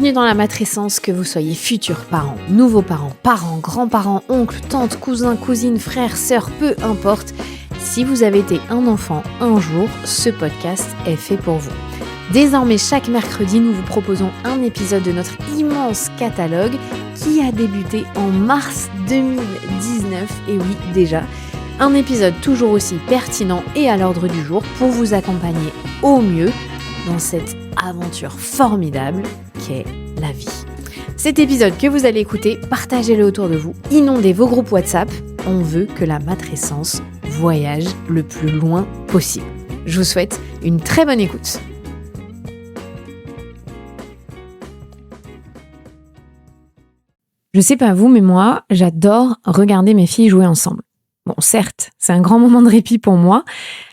Bienvenue dans la matrescence, que vous soyez futurs parents, nouveaux parents, parents, grands-parents, oncles, tantes, cousins, cousines, frères, sœurs, peu importe. Si vous avez été un enfant un jour, ce podcast est fait pour vous. Désormais, chaque mercredi, nous vous proposons un épisode de notre immense catalogue qui a débuté en mars 2019, et oui, déjà. Un épisode toujours aussi pertinent et à l'ordre du jour pour vous accompagner au mieux dans cette aventure formidable qu'est la vie. Cet épisode que vous allez écouter, partagez-le autour de vous, inondez vos groupes WhatsApp. On veut que la matrescence voyage le plus loin possible. Je vous souhaite une très bonne écoute. Je sais pas vous, mais moi, j'adore regarder mes filles jouer ensemble. Bon, certes, c'est un grand moment de répit pour moi,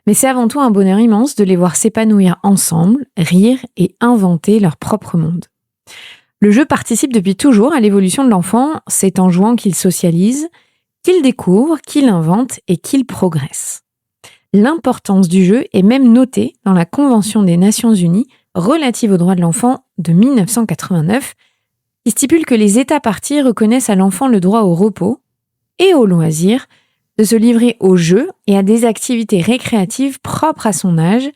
mais c'est avant tout un bonheur immense de les voir s'épanouir ensemble, rire et inventer leur propre monde. Le jeu participe depuis toujours à l'évolution de l'enfant, c'est en jouant qu'il socialise, qu'il découvre, qu'il invente et qu'il progresse. L'importance du jeu est même notée dans la Convention des Nations Unies relative aux droits de l'enfant de 1989, qui stipule que les États parties reconnaissent à l'enfant le droit au repos et au loisir, de se livrer aux jeux et à des activités récréatives propres à son âge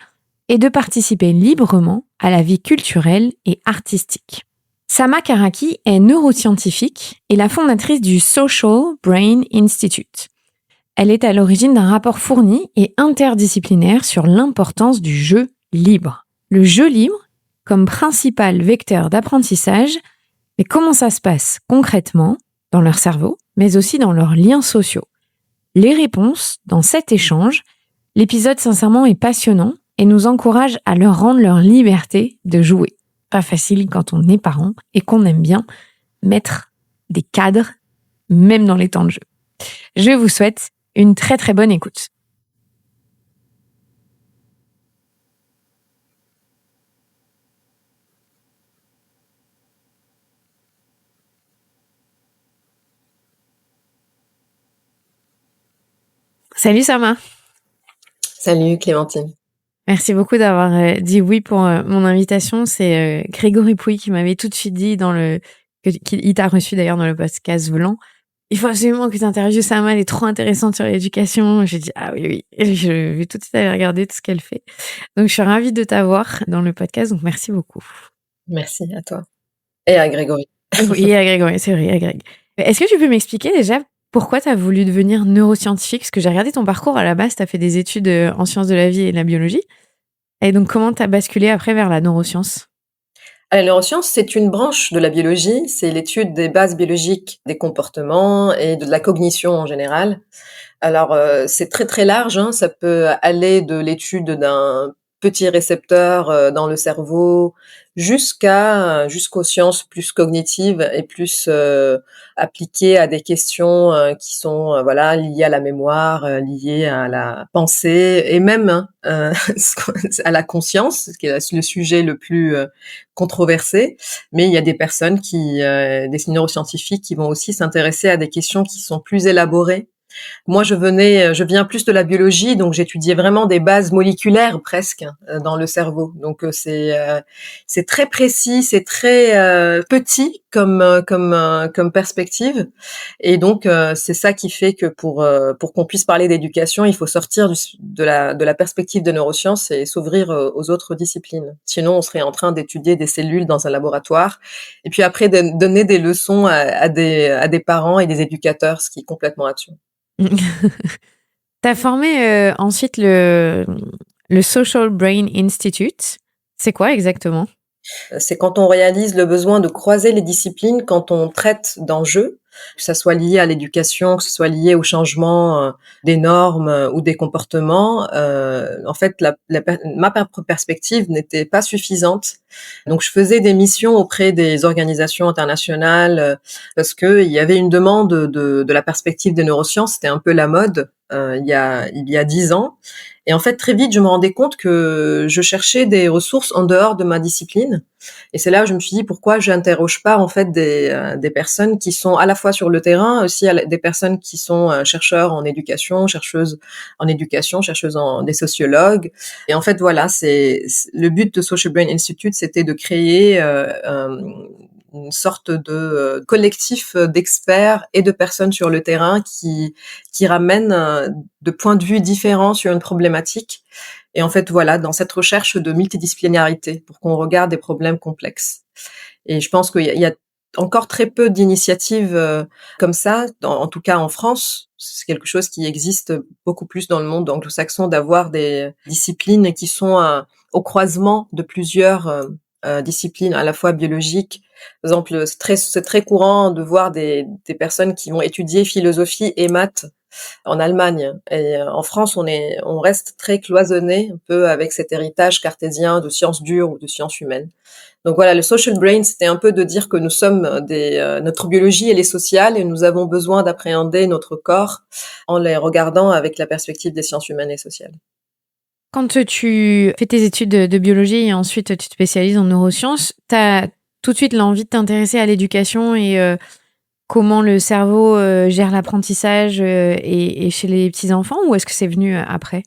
et de participer librement à la vie culturelle et artistique. Sama Karaki est neuroscientifique et la fondatrice du Social Brain Institute. Elle est à l'origine d'un rapport fourni et interdisciplinaire sur l'importance du jeu libre. Le jeu libre comme principal vecteur d'apprentissage, mais comment ça se passe concrètement dans leur cerveau, mais aussi dans leurs liens sociaux? Les réponses dans cet échange, l'épisode sincèrement est passionnant et nous encourage à leur rendre leur liberté de jouer. Pas facile quand on est parent et qu'on aime bien mettre des cadres, même dans les temps de jeu. Je vous souhaite une très très bonne écoute. Salut Sama. Salut Clémentine. Merci beaucoup d'avoir dit oui pour mon invitation. C'est Grégory Pouy qui m'avait tout de suite dit qu'il t'a reçu d'ailleurs dans le podcast Volant. Il faut absolument que tu interviewes Sama, elle est trop intéressante sur l'éducation. J'ai dit ah oui. Et je vais tout de suite aller regarder tout ce qu'elle fait. Donc je suis ravie de t'avoir dans le podcast, donc merci beaucoup. Merci à toi. Et à Grégory. Oui, à Grégory, c'est vrai, à Greg. Est-ce que tu peux m'expliquer déjà pourquoi tu as voulu devenir neuroscientifique? Parce que j'ai regardé ton parcours à la base, tu as fait des études en sciences de la vie et de la biologie. Et donc, comment tu as basculé après vers la neuroscience? La neuroscience, c'est une branche de la biologie. C'est l'étude des bases biologiques des comportements et de la cognition en général. Alors, c'est très très large, hein. Ça peut aller de l'étude d'un petit récepteur dans le cerveau jusqu'aux sciences plus cognitives et plus appliquées à des questions qui sont voilà, liées à la mémoire, liées à la pensée et même à la conscience, qui est le sujet le plus controversé. Mais il y a des personnes des neuroscientifiques qui vont aussi s'intéresser à des questions qui sont plus élaborées. Moi, je viens plus de la biologie, donc j'étudiais vraiment des bases moléculaires presque dans le cerveau. Donc c'est très précis, c'est très petit comme perspective, et donc c'est ça qui fait que pour qu'on puisse parler d'éducation, il faut sortir de la perspective de neurosciences et s'ouvrir aux autres disciplines. Sinon, on serait en train d'étudier des cellules dans un laboratoire, et puis après donner des leçons à des parents et des éducateurs, ce qui est complètement absurde. T'as formé ensuite le Social Brain Institute. C'est quoi exactement? C'est quand on réalise le besoin de croiser les disciplines quand on traite d'enjeux, que ça soit lié à l'éducation, que ce soit lié au changement des normes ou des comportements. En fait, ma propre perspective n'était pas suffisante. Donc, je faisais des missions auprès des organisations internationales parce que il y avait une demande de la perspective des neurosciences. C'était un peu la mode il y a 10 ans. Et en fait, très vite, je me rendais compte que je cherchais des ressources en dehors de ma discipline. Et c'est là où je me suis dit, pourquoi je n'interroge pas en fait des personnes qui sont à la fois sur le terrain, aussi des personnes qui sont chercheurs en éducation, chercheuses en éducation, des sociologues. Et en fait, voilà, c'est le but de Social Brain Institute, c'était de créer une sorte de collectif d'experts et de personnes sur le terrain qui ramènent de points de vue différents sur une problématique. Et en fait, voilà, dans cette recherche de multidisciplinarité, pour qu'on regarde des problèmes complexes. Et je pense qu'il y a encore très peu d'initiatives comme ça, en tout cas en France. C'est quelque chose qui existe beaucoup plus dans le monde anglo-saxon, d'avoir des disciplines qui sont au croisement de plusieurs disciplines, à la fois biologiques. Par exemple, c'est très courant de voir des personnes qui vont étudier philosophie et maths en Allemagne. Et en France, on reste très cloisonné un peu avec cet héritage cartésien de sciences dures ou de sciences humaines. Donc voilà, le social brain, c'était un peu de dire que nous sommes notre biologie, elle est sociale et nous avons besoin d'appréhender notre corps en les regardant avec la perspective des sciences humaines et sociales. Quand tu fais tes études de biologie et ensuite tu te spécialises en neurosciences, tu as tout de suite l'envie de t'intéresser à l'éducation et comment le cerveau gère l'apprentissage et chez les petits-enfants, ou est-ce que c'est venu après?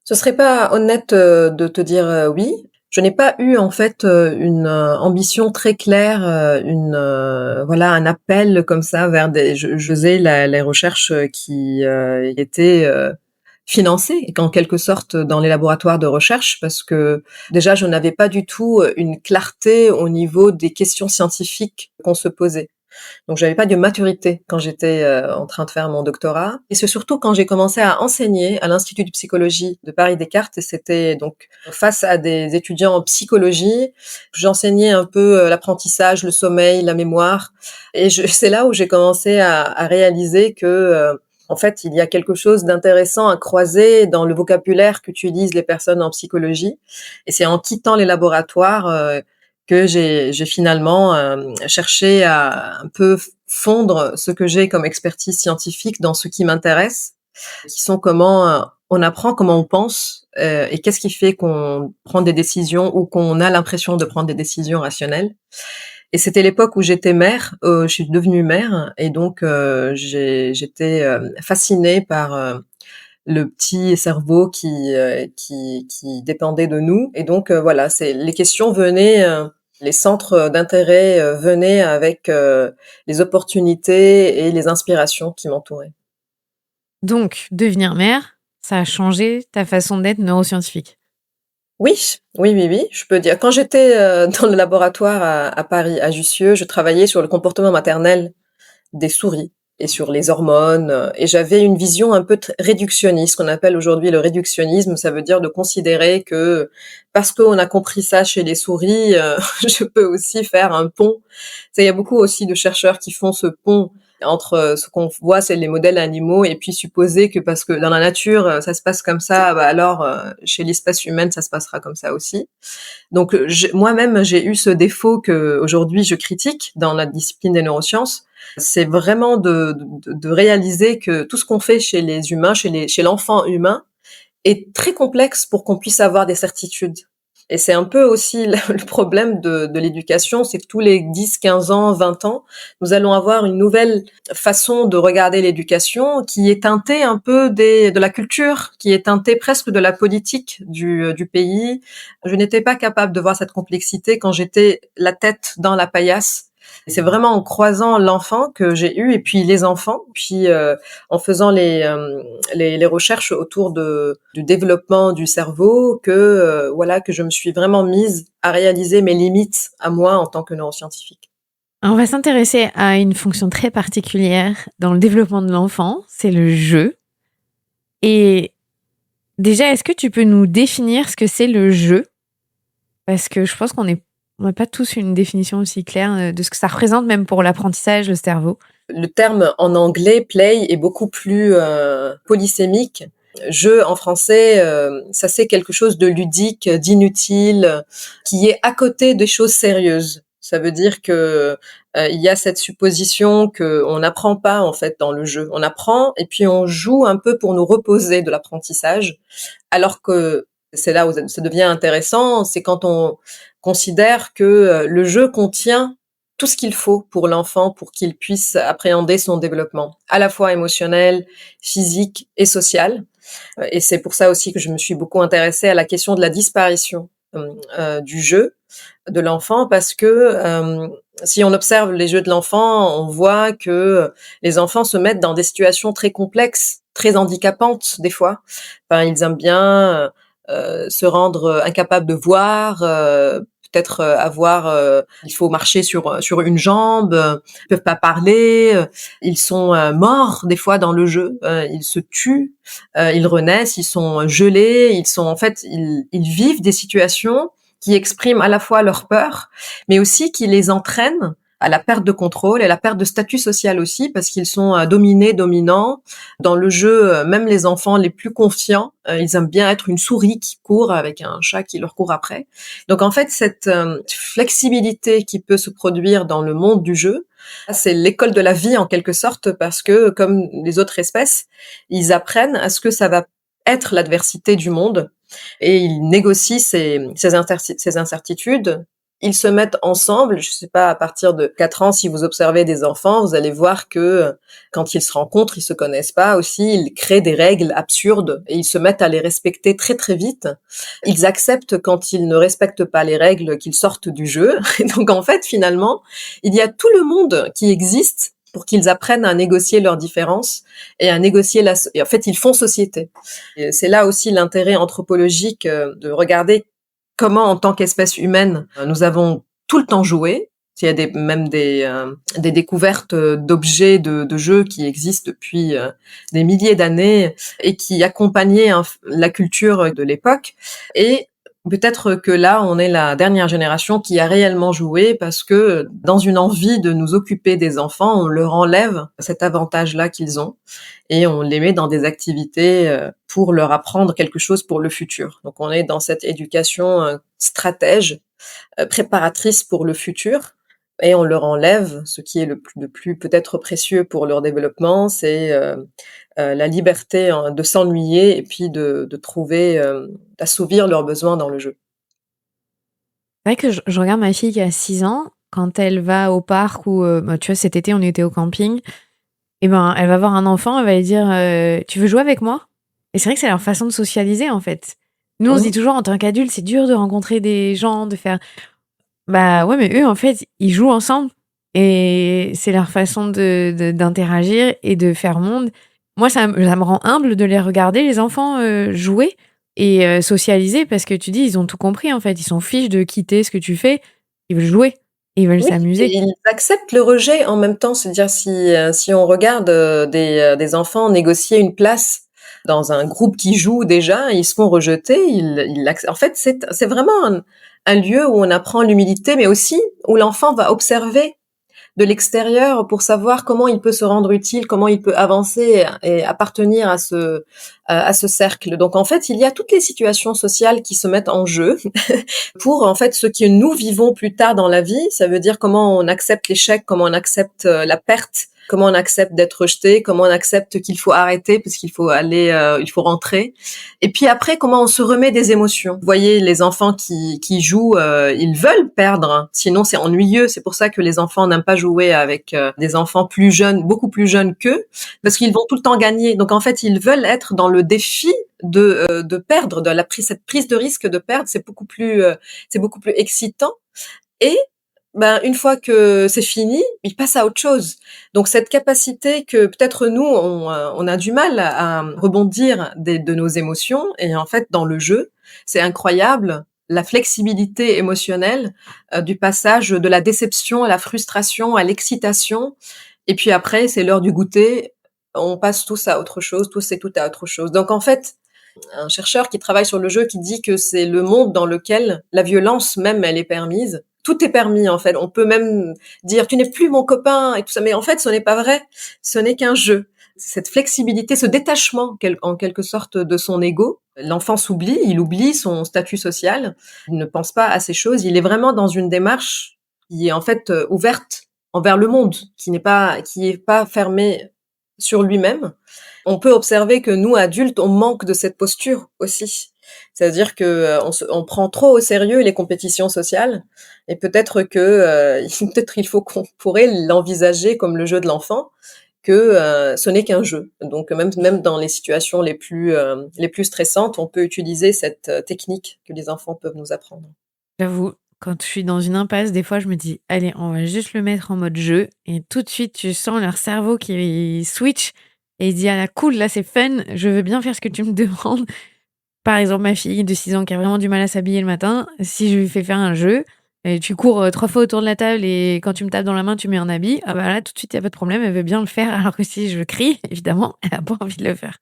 Ce serait pas honnête de te dire oui. Je n'ai pas eu en fait une ambition très claire, voilà, un appel comme ça vers des. Je faisais les recherches qui étaient financées, et qu'en quelque sorte dans les laboratoires de recherche, parce que déjà je n'avais pas du tout une clarté au niveau des questions scientifiques qu'on se posait. Donc j'avais pas de maturité quand j'étais en train de faire mon doctorat. Et c'est surtout quand j'ai commencé à enseigner à l'Institut de psychologie de Paris-Descartes, et c'était donc face à des étudiants en psychologie. J'enseignais un peu l'apprentissage, le sommeil, la mémoire. Et c'est là où j'ai commencé à réaliser que en fait, il y a quelque chose d'intéressant à croiser dans le vocabulaire qu'utilisent les personnes en psychologie. Et c'est en quittant les laboratoires que j'ai finalement cherché à un peu fondre ce que j'ai comme expertise scientifique dans ce qui m'intéresse, qui sont comment on apprend, comment on pense, et qu'est-ce qui fait qu'on prend des décisions ou qu'on a l'impression de prendre des décisions rationnelles. Et c'était l'époque où j'étais mère, je suis devenue mère, et donc j'étais fascinée par le petit cerveau qui dépendait de nous. Et donc voilà, les questions venaient, les centres d'intérêt venaient avec les opportunités et les inspirations qui m'entouraient. Donc, devenir mère, ça a changé ta façon d'être neuroscientifique. Oui, oui, oui, oui, je peux dire. Quand j'étais dans le laboratoire à Paris, à Jussieu, je travaillais sur le comportement maternel des souris et sur les hormones. Et j'avais une vision un peu réductionniste, qu'on appelle aujourd'hui le réductionnisme. Ça veut dire de considérer que parce qu'on a compris ça chez les souris, je peux aussi faire un pont. Il y a beaucoup aussi de chercheurs qui font ce pont entre ce qu'on voit, c'est les modèles animaux, et puis supposer que parce que dans la nature, ça se passe comme ça, bah alors chez l'espèce humaine, ça se passera comme ça aussi. Donc moi-même, j'ai eu ce défaut que aujourd'hui je critique dans la discipline des neurosciences. C'est vraiment de réaliser que tout ce qu'on fait chez les humains, chez l'enfant humain, est très complexe pour qu'on puisse avoir des certitudes. Et c'est un peu aussi le problème de l'éducation, c'est que tous les 10, 15 ans, 20 ans, nous allons avoir une nouvelle façon de regarder l'éducation qui est teintée un peu de la culture, qui est teintée presque de la politique du pays. Je n'étais pas capable de voir cette complexité quand j'étais la tête dans la paillasse. Et c'est vraiment en croisant l'enfant que j'ai eu, et puis les enfants, puis en faisant les recherches autour du développement du cerveau que voilà, que je me suis vraiment mise à réaliser mes limites à moi en tant que neuroscientifique. Alors, on va s'intéresser à une fonction très particulière dans le développement de l'enfant, c'est le jeu. Et déjà, est-ce que tu peux nous définir ce que c'est le jeu? Parce que je pense qu'on n'a pas tous une définition aussi claire de ce que ça représente, même pour l'apprentissage, le cerveau. Le terme en anglais, play, est beaucoup plus polysémique. Jeu en français, ça c'est quelque chose de ludique, d'inutile, qui est à côté des choses sérieuses. Ça veut dire que il y a cette supposition que on n'apprend pas en fait dans le jeu. On apprend et puis on joue un peu pour nous reposer de l'apprentissage, alors que c'est là où ça devient intéressant, c'est quand on considère que le jeu contient tout ce qu'il faut pour l'enfant pour qu'il puisse appréhender son développement, à la fois émotionnel, physique et social. Et c'est pour ça aussi que je me suis beaucoup intéressée à la question de la disparition du jeu de l'enfant, parce que Si on observe les jeux de l'enfant, on voit que les enfants se mettent dans des situations très complexes, très handicapantes des fois. Enfin, ils aiment bien se rendre incapables de voir, peut-être avoir, il faut marcher sur une jambe, ils peuvent pas parler, ils sont morts des fois dans le jeu, ils se tuent, ils renaissent, ils sont gelés, ils sont en fait, ils vivent des situations qui expriment à la fois leur peur, mais aussi qui les entraînent à la perte de contrôle et à la perte de statut social aussi, parce qu'ils sont dominés, dominants. Dans le jeu, même les enfants les plus confiants, ils aiment bien être une souris qui court avec un chat qui leur court après. Donc en fait, cette flexibilité qui peut se produire dans le monde du jeu, c'est l'école de la vie en quelque sorte, parce que comme les autres espèces, ils apprennent à ce que ça va être l'adversité du monde, et ils négocient ces incertitudes. Ils se mettent ensemble, je sais pas, à partir de 4 ans, si vous observez des enfants, vous allez voir que quand ils se rencontrent, ils se connaissent pas aussi, ils créent des règles absurdes et ils se mettent à les respecter très très vite. Ils acceptent quand ils ne respectent pas les règles qu'ils sortent du jeu. Et donc en fait, finalement, il y a tout le monde qui existe pour qu'ils apprennent à négocier leurs différences et à négocier et en fait, ils font société. Et c'est là aussi l'intérêt anthropologique de regarder comment, en tant qu'espèce humaine, nous avons tout le temps joué. Il y a même des découvertes d'objets de jeux qui existent depuis des milliers d'années et qui accompagnaient la culture de l'époque. Et peut-être que là, on est la dernière génération qui a réellement joué parce que dans une envie de nous occuper des enfants, on leur enlève cet avantage-là qu'ils ont et on les met dans des activités pour leur apprendre quelque chose pour le futur. Donc on est dans cette éducation stratège, préparatrice pour le futur, et on leur enlève ce qui est le plus peut-être précieux pour leur développement, c'est la liberté de s'ennuyer et puis de trouver, d'assouvir leurs besoins dans le jeu. C'est vrai que je regarde ma fille qui a 6 ans, quand elle va au parc ou bah, tu vois, cet été, on était au camping, et ben, elle va voir un enfant, elle va lui dire tu veux jouer avec moi? Et c'est vrai que c'est leur façon de socialiser, en fait. Nous, on se dit Mmh. toujours, en tant qu'adulte, c'est dur de rencontrer des gens, de faire. Bah ouais, mais eux, en fait, ils jouent ensemble. Et c'est leur façon d'interagir et de faire monde. Moi, ça me rend humble de les regarder, les enfants, jouer et socialiser, parce que tu dis, ils ont tout compris, en fait. Ils s'en fichent de quitter ce que tu fais. Ils veulent jouer. Ils veulent Oui, et s'amuser. ils acceptent le rejet en même temps. C'est-à-dire si on regarde, des enfants négocier une place dans un groupe qui joue déjà, ils se font rejeter, ils en fait, c'est vraiment un lieu où on apprend l'humilité, mais aussi où l'enfant va observer de l'extérieur pour savoir comment il peut se rendre utile, comment il peut avancer et appartenir à ce cercle. Donc en fait, il y a toutes les situations sociales qui se mettent en jeu pour en fait ce que nous vivons plus tard dans la vie. Ça veut dire comment on accepte l'échec, comment on accepte la perte, comment on accepte d'être rejeté, comment on accepte qu'il faut arrêter parce qu'il faut aller, il faut rentrer. Et puis après, comment on se remet des émotions. Vous voyez, les enfants qui jouent, ils veulent perdre, hein. Sinon c'est ennuyeux. C'est pour ça que les enfants n'aiment pas jouer avec des enfants plus jeunes, beaucoup plus jeunes qu'eux, parce qu'ils vont tout le temps gagner. Donc en fait, ils veulent être dans le défi de perdre, cette prise de risque de perdre. C'est beaucoup plus excitant. Et ben, une fois que c'est fini, ils passent à autre chose. Donc cette capacité que peut-être nous, on a du mal à rebondir de nos émotions, et en fait, dans le jeu, c'est incroyable la flexibilité émotionnelle du passage de la déception à la frustration, à l'excitation. Et puis après, c'est l'heure du goûter. On passe tous à autre chose, tous et toutes à autre chose. Donc en fait, un chercheur qui travaille sur le jeu qui dit que c'est le monde dans lequel la violence même elle est permise. Tout est permis en fait. On peut même dire tu n'es plus mon copain et tout ça, mais en fait ce n'est pas vrai. Ce n'est qu'un jeu. Cette flexibilité, ce détachement en quelque sorte de son ego. L'enfant s'oublie, il oublie son statut social, il ne pense pas à ces choses. Il est vraiment dans une démarche qui est en fait ouverte envers le monde, qui est pas fermée sur lui-même. On peut observer que nous, adultes, on manque de cette posture aussi. C'est-à-dire que on prend trop au sérieux les compétitions sociales, et peut-être que peut-être il faut qu'on pourrait l'envisager comme le jeu de l'enfant, que ce n'est qu'un jeu. Donc même dans les situations les plus stressantes, on peut utiliser cette technique que les enfants peuvent nous apprendre. J'avoue, quand je suis dans une impasse, des fois, je me dis: «Allez, on va juste le mettre en mode jeu» et tout de suite, tu sens leur cerveau qui switch et il dit: «Ah là, cool, là, c'est fun, je veux bien faire ce que tu me demandes». Par exemple, ma fille de 6 ans qui a vraiment du mal à s'habiller le matin, si je lui fais faire un jeu et tu cours, 3 fois autour de la table et quand tu me tapes dans la main, tu mets un habit, ah bah là, tout de suite, il y a pas de problème, elle veut bien le faire alors que si je crie, évidemment, elle a pas envie de le faire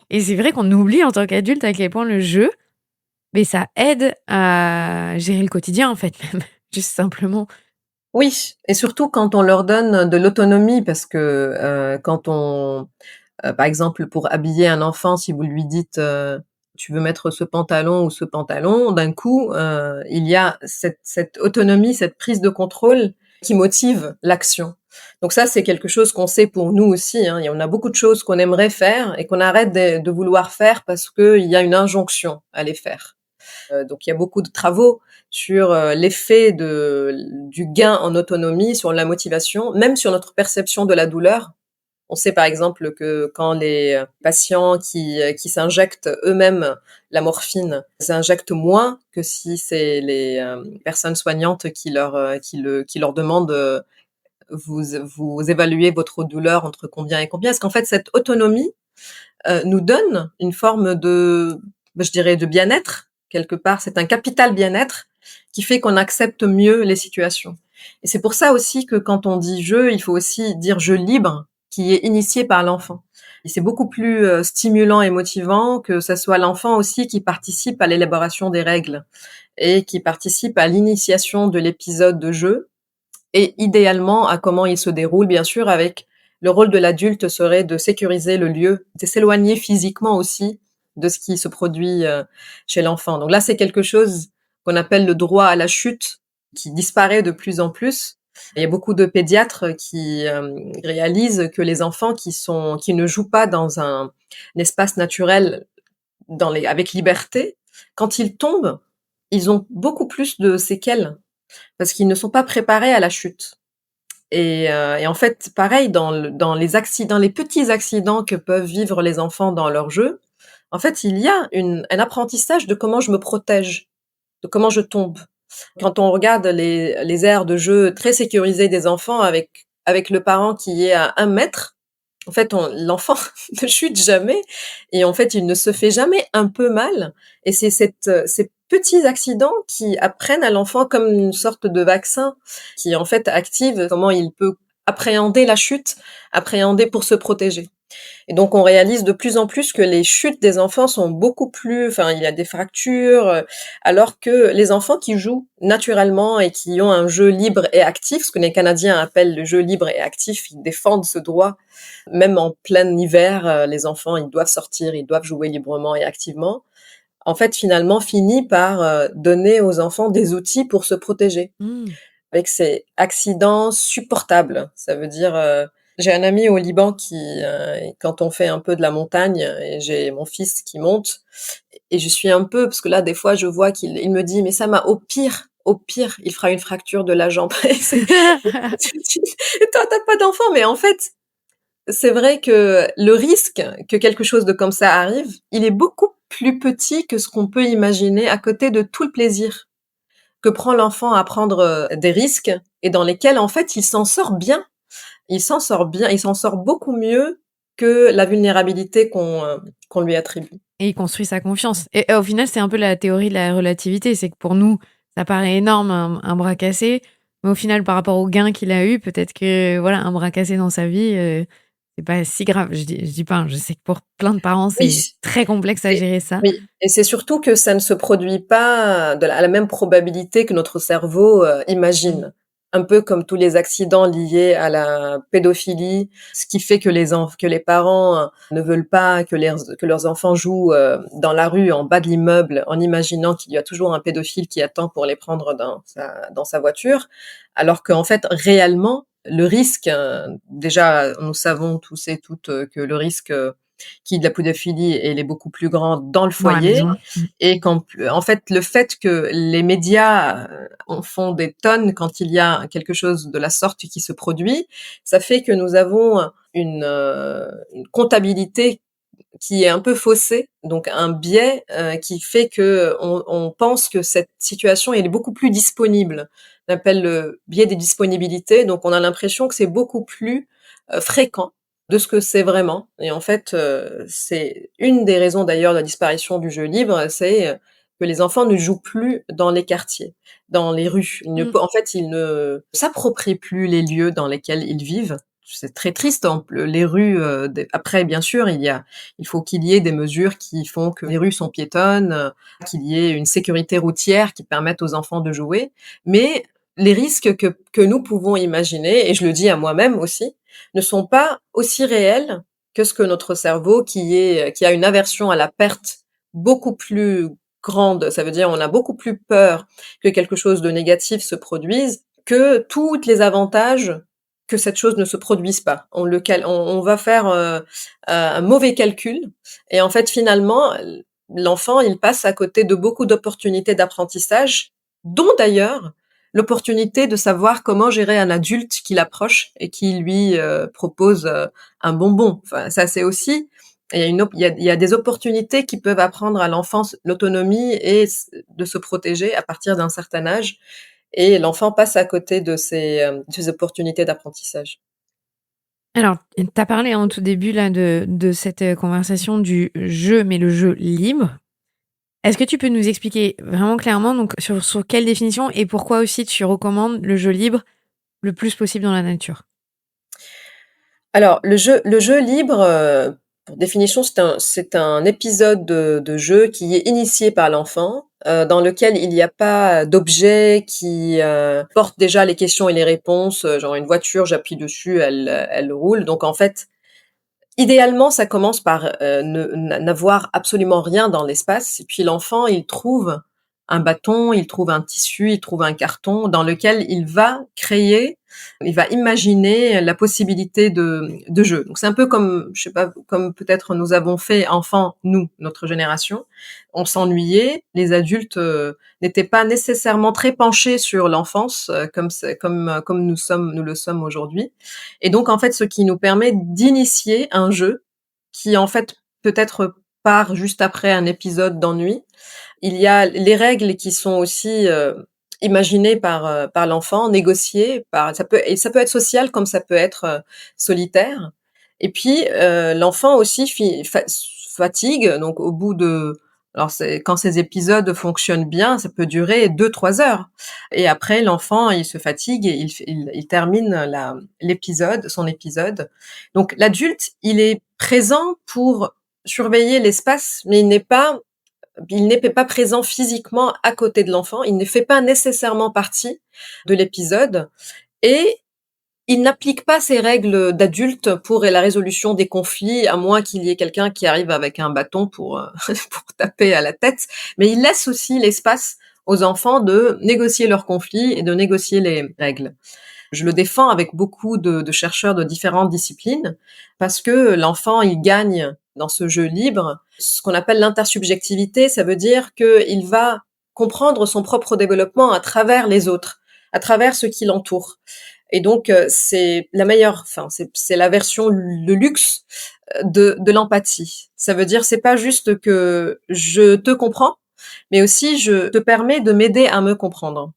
et c'est vrai qu'on oublie en tant qu'adulte à quel point le jeu, mais ça aide à gérer le quotidien, en fait, même, juste simplement. Oui, et surtout quand on leur donne de l'autonomie parce que, quand on par exemple, pour habiller un enfant, si vous lui dites, «Tu veux mettre ce pantalon ou ce pantalon», d'un coup, il y a cette autonomie, cette prise de contrôle qui motive l'action. Donc ça, c'est quelque chose qu'on sait pour nous aussi, hein. Il y en a beaucoup de choses qu'on aimerait faire et qu'on arrête de vouloir faire parce qu'il y a une injonction à les faire. Donc il y a beaucoup de travaux sur, l'effet du gain en autonomie sur la motivation, même sur notre perception de la douleur. On sait par exemple que quand les patients qui s'injectent eux-mêmes la morphine s'injectent moins que si c'est les personnes soignantes qui leur demandent vous évaluez votre douleur entre combien et combien. Parce qu'en fait, cette autonomie nous donne une forme de, je dirais, de bien-être quelque part. C'est un capital bien-être qui fait qu'on accepte mieux les situations. Et c'est pour ça aussi que quand on dit jeu, il faut aussi dire jeu libre, qui est initié par l'enfant. Et c'est beaucoup plus stimulant et motivant que ce soit l'enfant aussi qui participe à l'élaboration des règles et qui participe à l'initiation de l'épisode de jeu et idéalement à comment il se déroule, bien sûr, avec le rôle de l'adulte serait de sécuriser le lieu, de s'éloigner physiquement aussi de ce qui se produit chez l'enfant. Donc là, c'est quelque chose qu'on appelle le droit à la chute, qui disparaît de plus en plus. Il y a beaucoup de pédiatres qui réalisent que les enfants qui ne jouent pas dans un espace naturel avec liberté, quand ils tombent, ils ont beaucoup plus de séquelles parce qu'ils ne sont pas préparés à la chute. Et en fait, pareil, dans les petits accidents que peuvent vivre les enfants dans leur jeu, en fait, il y a un apprentissage de comment je me protège, de comment je tombe. Quand on regarde les aires de jeu très sécurisées des enfants avec le parent qui est à 1 mètre, en fait, l'enfant ne chute jamais et en fait, il ne se fait jamais un peu mal. Et c'est ces petits accidents qui apprennent à l'enfant comme une sorte de vaccin qui, en fait, active comment il peut appréhender la chute, appréhender pour se protéger. Et donc, on réalise de plus en plus que les chutes des enfants sont beaucoup plus, enfin, il y a des fractures, alors que les enfants qui jouent naturellement et qui ont un jeu libre et actif, ce que les Canadiens appellent le jeu libre et actif, ils défendent ce droit. Même en plein hiver, les enfants, ils doivent sortir, ils doivent jouer librement et activement. En fait, finalement, finit par donner aux enfants des outils pour se protéger Mmh. avec ces accidents supportables. Ça veut dire, j'ai un ami au Liban quand on fait un peu de la montagne, et j'ai mon fils qui monte, et je suis un peu, parce que là, des fois, je vois il me dit, mais ça m'a, au pire, il fera une fracture de la jambe. Et toi, t'as pas d'enfant, mais en fait, c'est vrai que le risque que quelque chose de comme ça arrive, il est beaucoup plus petit que ce qu'on peut imaginer à côté de tout le plaisir que prend l'enfant à prendre des risques et dans lesquels, en fait, il s'en sort bien. Il s'en sort bien, il s'en sort beaucoup mieux que la vulnérabilité qu'on lui attribue. Et il construit sa confiance et au final, c'est un peu la théorie de la relativité. C'est que pour nous, ça paraît énorme un bras cassé, mais au final, par rapport au gain qu'il a eu, peut-être que, voilà, un bras cassé dans sa vie, c'est pas si grave. Je dis pas, hein, je sais que pour plein de parents, c'est Oui, très complexe à et gérer ça. oui, et c'est surtout que ça ne se produit pas à la même probabilité que notre cerveau, Mmh. imagine. Un peu comme tous les accidents liés à la pédophilie, ce qui fait que les parents, ne veulent pas que leurs enfants jouent, dans la rue, en bas de l'immeuble, en imaginant qu'il y a toujours un pédophile qui attend pour les prendre dans sa voiture. Alors qu'en fait, réellement, le risque, déjà, nous savons tous et toutes, que le risque, qui de la pédophilie, elle est beaucoup plus grande dans le Dans la foyer, maison. Mmh. et en fait, le fait que les médias en font des tonnes quand il y a quelque chose de la sorte qui se produit, ça fait que nous avons une comptabilité qui est un peu faussé, donc un biais qui fait que on pense que cette situation elle est beaucoup plus disponible. On appelle le biais des disponibilités, donc on a l'impression que c'est beaucoup plus fréquent de ce que c'est vraiment. Et en fait, c'est une des raisons d'ailleurs de la disparition du jeu libre, c'est que les enfants ne jouent plus dans les quartiers, dans les rues. Mmh. En fait, ils ne s'approprient plus les lieux dans lesquels ils vivent. C'est très triste. Les rues. Après, bien sûr, il faut qu'il y ait des mesures qui font que les rues sont piétonnes, qu'il y ait une sécurité routière qui permette aux enfants de jouer. Mais les risques que nous pouvons imaginer, et je le dis à moi-même aussi, ne sont pas aussi réels que ce que notre cerveau, qui a une aversion à la perte beaucoup plus grande, ça veut dire on a beaucoup plus peur que quelque chose de négatif se produise, que tous les avantages que cette chose ne se produise pas. On va faire un mauvais calcul et en fait finalement l'enfant il passe à côté de beaucoup d'opportunités d'apprentissage, dont d'ailleurs l'opportunité de savoir comment gérer un adulte qui l'approche et qui lui propose un bonbon. Enfin, ça c'est aussi il y a des opportunités qui peuvent apprendre à l'enfant l'autonomie et de se protéger à partir d'un certain âge. Et l'enfant passe à côté de ces opportunités d'apprentissage. Alors, tu as parlé en tout début là de cette, conversation du jeu, mais le jeu libre. Est-ce que tu peux nous expliquer vraiment clairement donc sur quelle définition et pourquoi aussi tu recommandes le jeu libre le plus possible dans la nature? Alors le jeu libre, pour définition, c'est un épisode de jeu qui est initié par l'enfant, dans lequel il n'y a pas d'objet qui, porte déjà les questions et les réponses, genre une voiture, j'appuie dessus, elle roule. Donc en fait, idéalement, ça commence par, n'avoir absolument rien dans l'espace et puis l'enfant, il trouve un bâton, il trouve un tissu, il trouve un carton dans lequel il va imaginer la possibilité de jeu. Donc c'est un peu comme, je sais pas, comme peut-être nous avons fait enfant, nous, notre génération. On s'ennuyait, les adultes, n'étaient pas nécessairement très penchés sur l'enfance, comme nous le sommes aujourd'hui. Et donc, en fait, ce qui nous permet d'initier un jeu qui, en fait, peut-être part juste après un épisode d'ennui. Il y a les règles qui sont aussi imaginées par l'enfant, négociées et ça peut être social comme ça peut être solitaire. Et puis l'enfant aussi fatigue, donc au bout de alors c'est quand ces épisodes fonctionnent bien, ça peut durer 2 3 heures. Et après l'enfant il se fatigue et il termine son épisode. Donc l'adulte il est présent pour surveiller l'espace, mais il n'est pas présent physiquement à côté de l'enfant, il ne fait pas nécessairement partie de l'épisode et il n'applique pas ces règles d'adulte pour la résolution des conflits, à moins qu'il y ait quelqu'un qui arrive avec un bâton pour, pour taper à la tête. Mais il laisse aussi l'espace aux enfants de négocier leurs conflits et de négocier les règles. Je le défends avec beaucoup de chercheurs de différentes disciplines parce que l'enfant, il gagne dans ce jeu libre ce qu'on appelle l'intersubjectivité. Ça veut dire qu'il va comprendre son propre développement à travers les autres, à travers ce qui l'entoure. Et donc, c'est la meilleure, enfin, c'est la version, le luxe de l'empathie. Ça veut dire, c'est pas juste que je te comprends, mais aussi je te permets de m'aider à me comprendre.